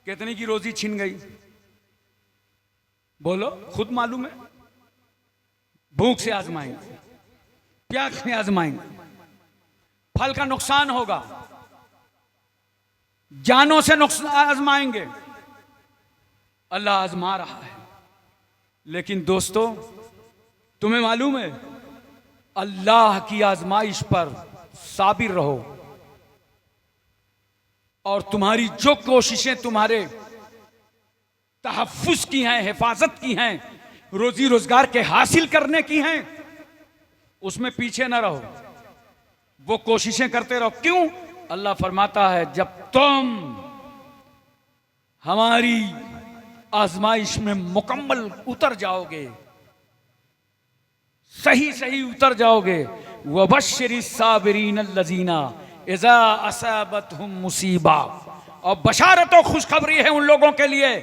कितनी की रोजी छिन गई? बोलो, खुद मालूम है। भूख से आजमाएंगे, प्यास से आजमाएंगे, फल का नुकसान होगा, जानों से नुकसान आजमाएंगे। अल्लाह आजमा रहा है। लेकिन दोस्तों, तुम्हें मालूम है, अल्लाह की आजमाइश पर साबिर रहो और तुम्हारी जो कोशिशें तुम्हारे तहफ्फुज की हैं, हिफाजत की हैं, रोजी रोजगार के हासिल करने की हैं, उसमें पीछे ना रहो, वो कोशिशें करते रहो। क्यों? अल्लाह फरमाता है जब तुम हमारी आजमाइश में मुकम्मल उतर जाओगे, सही सही उतर जाओगे, वबश्शिरी साबिरीन अल्लज़ीना इज़ा असाबतहुम मुसीबा, और बशारत और खुशखबरी है उन लोगों के लिए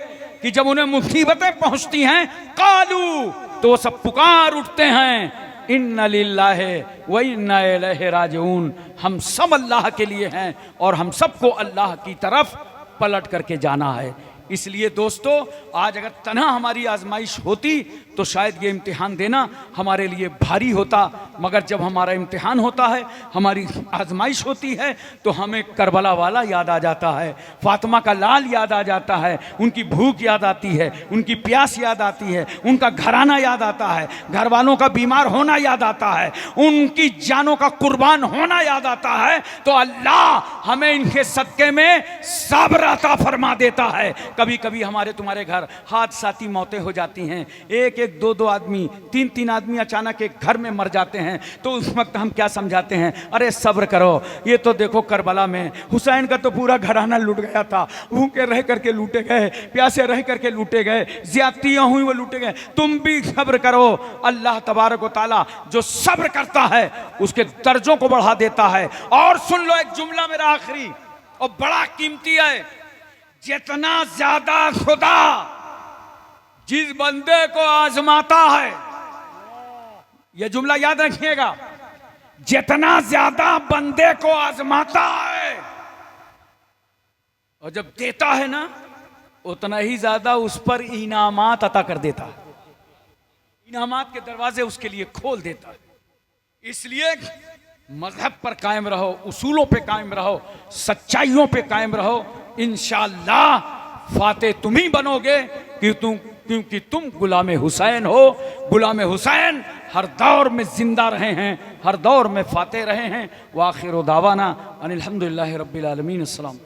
कि जब उन्हें मुसीबतें पहुंचती हैं, कालू, तो वो सब पुकार उठते हैं, इन्ना लिल्लाहि व इन्ना इलैहि राजिऊन, हम सब अल्लाह के लिए हैं और हम सबको अल्लाह की तरफ पलट करके जाना है। इसलिए दोस्तों, आज अगर तन्हा हमारी आजमाइश होती तो शायद ये इम्तिहान देना हमारे लिए भारी होता, मगर जब हमारा इम्तिहान होता है, हमारी आजमाइश होती है, तो हमें करबला वाला याद आ जाता है, फातिमा का लाल याद आ जाता है, उनकी भूख याद आती है, उनकी प्यास याद आती है, उनका घराना याद आता है, घर वालों का बीमार होना याद आता है, उनकी जानों का कुर्बान होना याद आता है। तो अल्लाह हमें इनके सदक़े में सब्र अता फरमा देता है कभी कभी हमारे तुम्हारे घर हादसाती मौतें हो जाती हैं, एक एक दो दो आदमी, तीन तीन आदमी अचानक एक घर में मर जाते हैं, तो उस वक्त हम क्या समझाते हैं, अरे सब्र करो। ये तो देखो करबला में हुसैन का तो पूरा घराना लूट गया था, भूखे रह करके लूटे गए, प्यासे रह करके लूटे गए, ज्यादतियां हुई वो लूटे गए, तुम भी सब्र करो। अल्लाह तबारक व तआला जो सब्र करता है उसके दर्जों को बढ़ा देता है। और सुन लो एक जुमला मेरा आखिरी और बड़ा कीमती है, जितना ज्यादा खुदा जिस बंदे को आजमाता है, यह जुमला याद रखिएगा, जितना ज्यादा बंदे को आजमाता है और जब देता है ना, उतना ही ज्यादा उस पर इनामात अता कर देता है, इनामात के दरवाजे उसके लिए खोल देता है। इसलिए मजहब पर कायम रहो, उसूलों पे कायम रहो, सच्चाइयों पे कायम रहो, इंशाअल्लाह फाते तुम ही बनोगे क्योंकि तुम गुलाम हुसैन हो। गुलाम हुसैन हर दौर में जिंदा रहे हैं, हर दौर में फाते रहे हैं। व आखिर दावाना अनिल हम्दुलिल्लाहि रब्बिल आलमीन। अस्सलाम।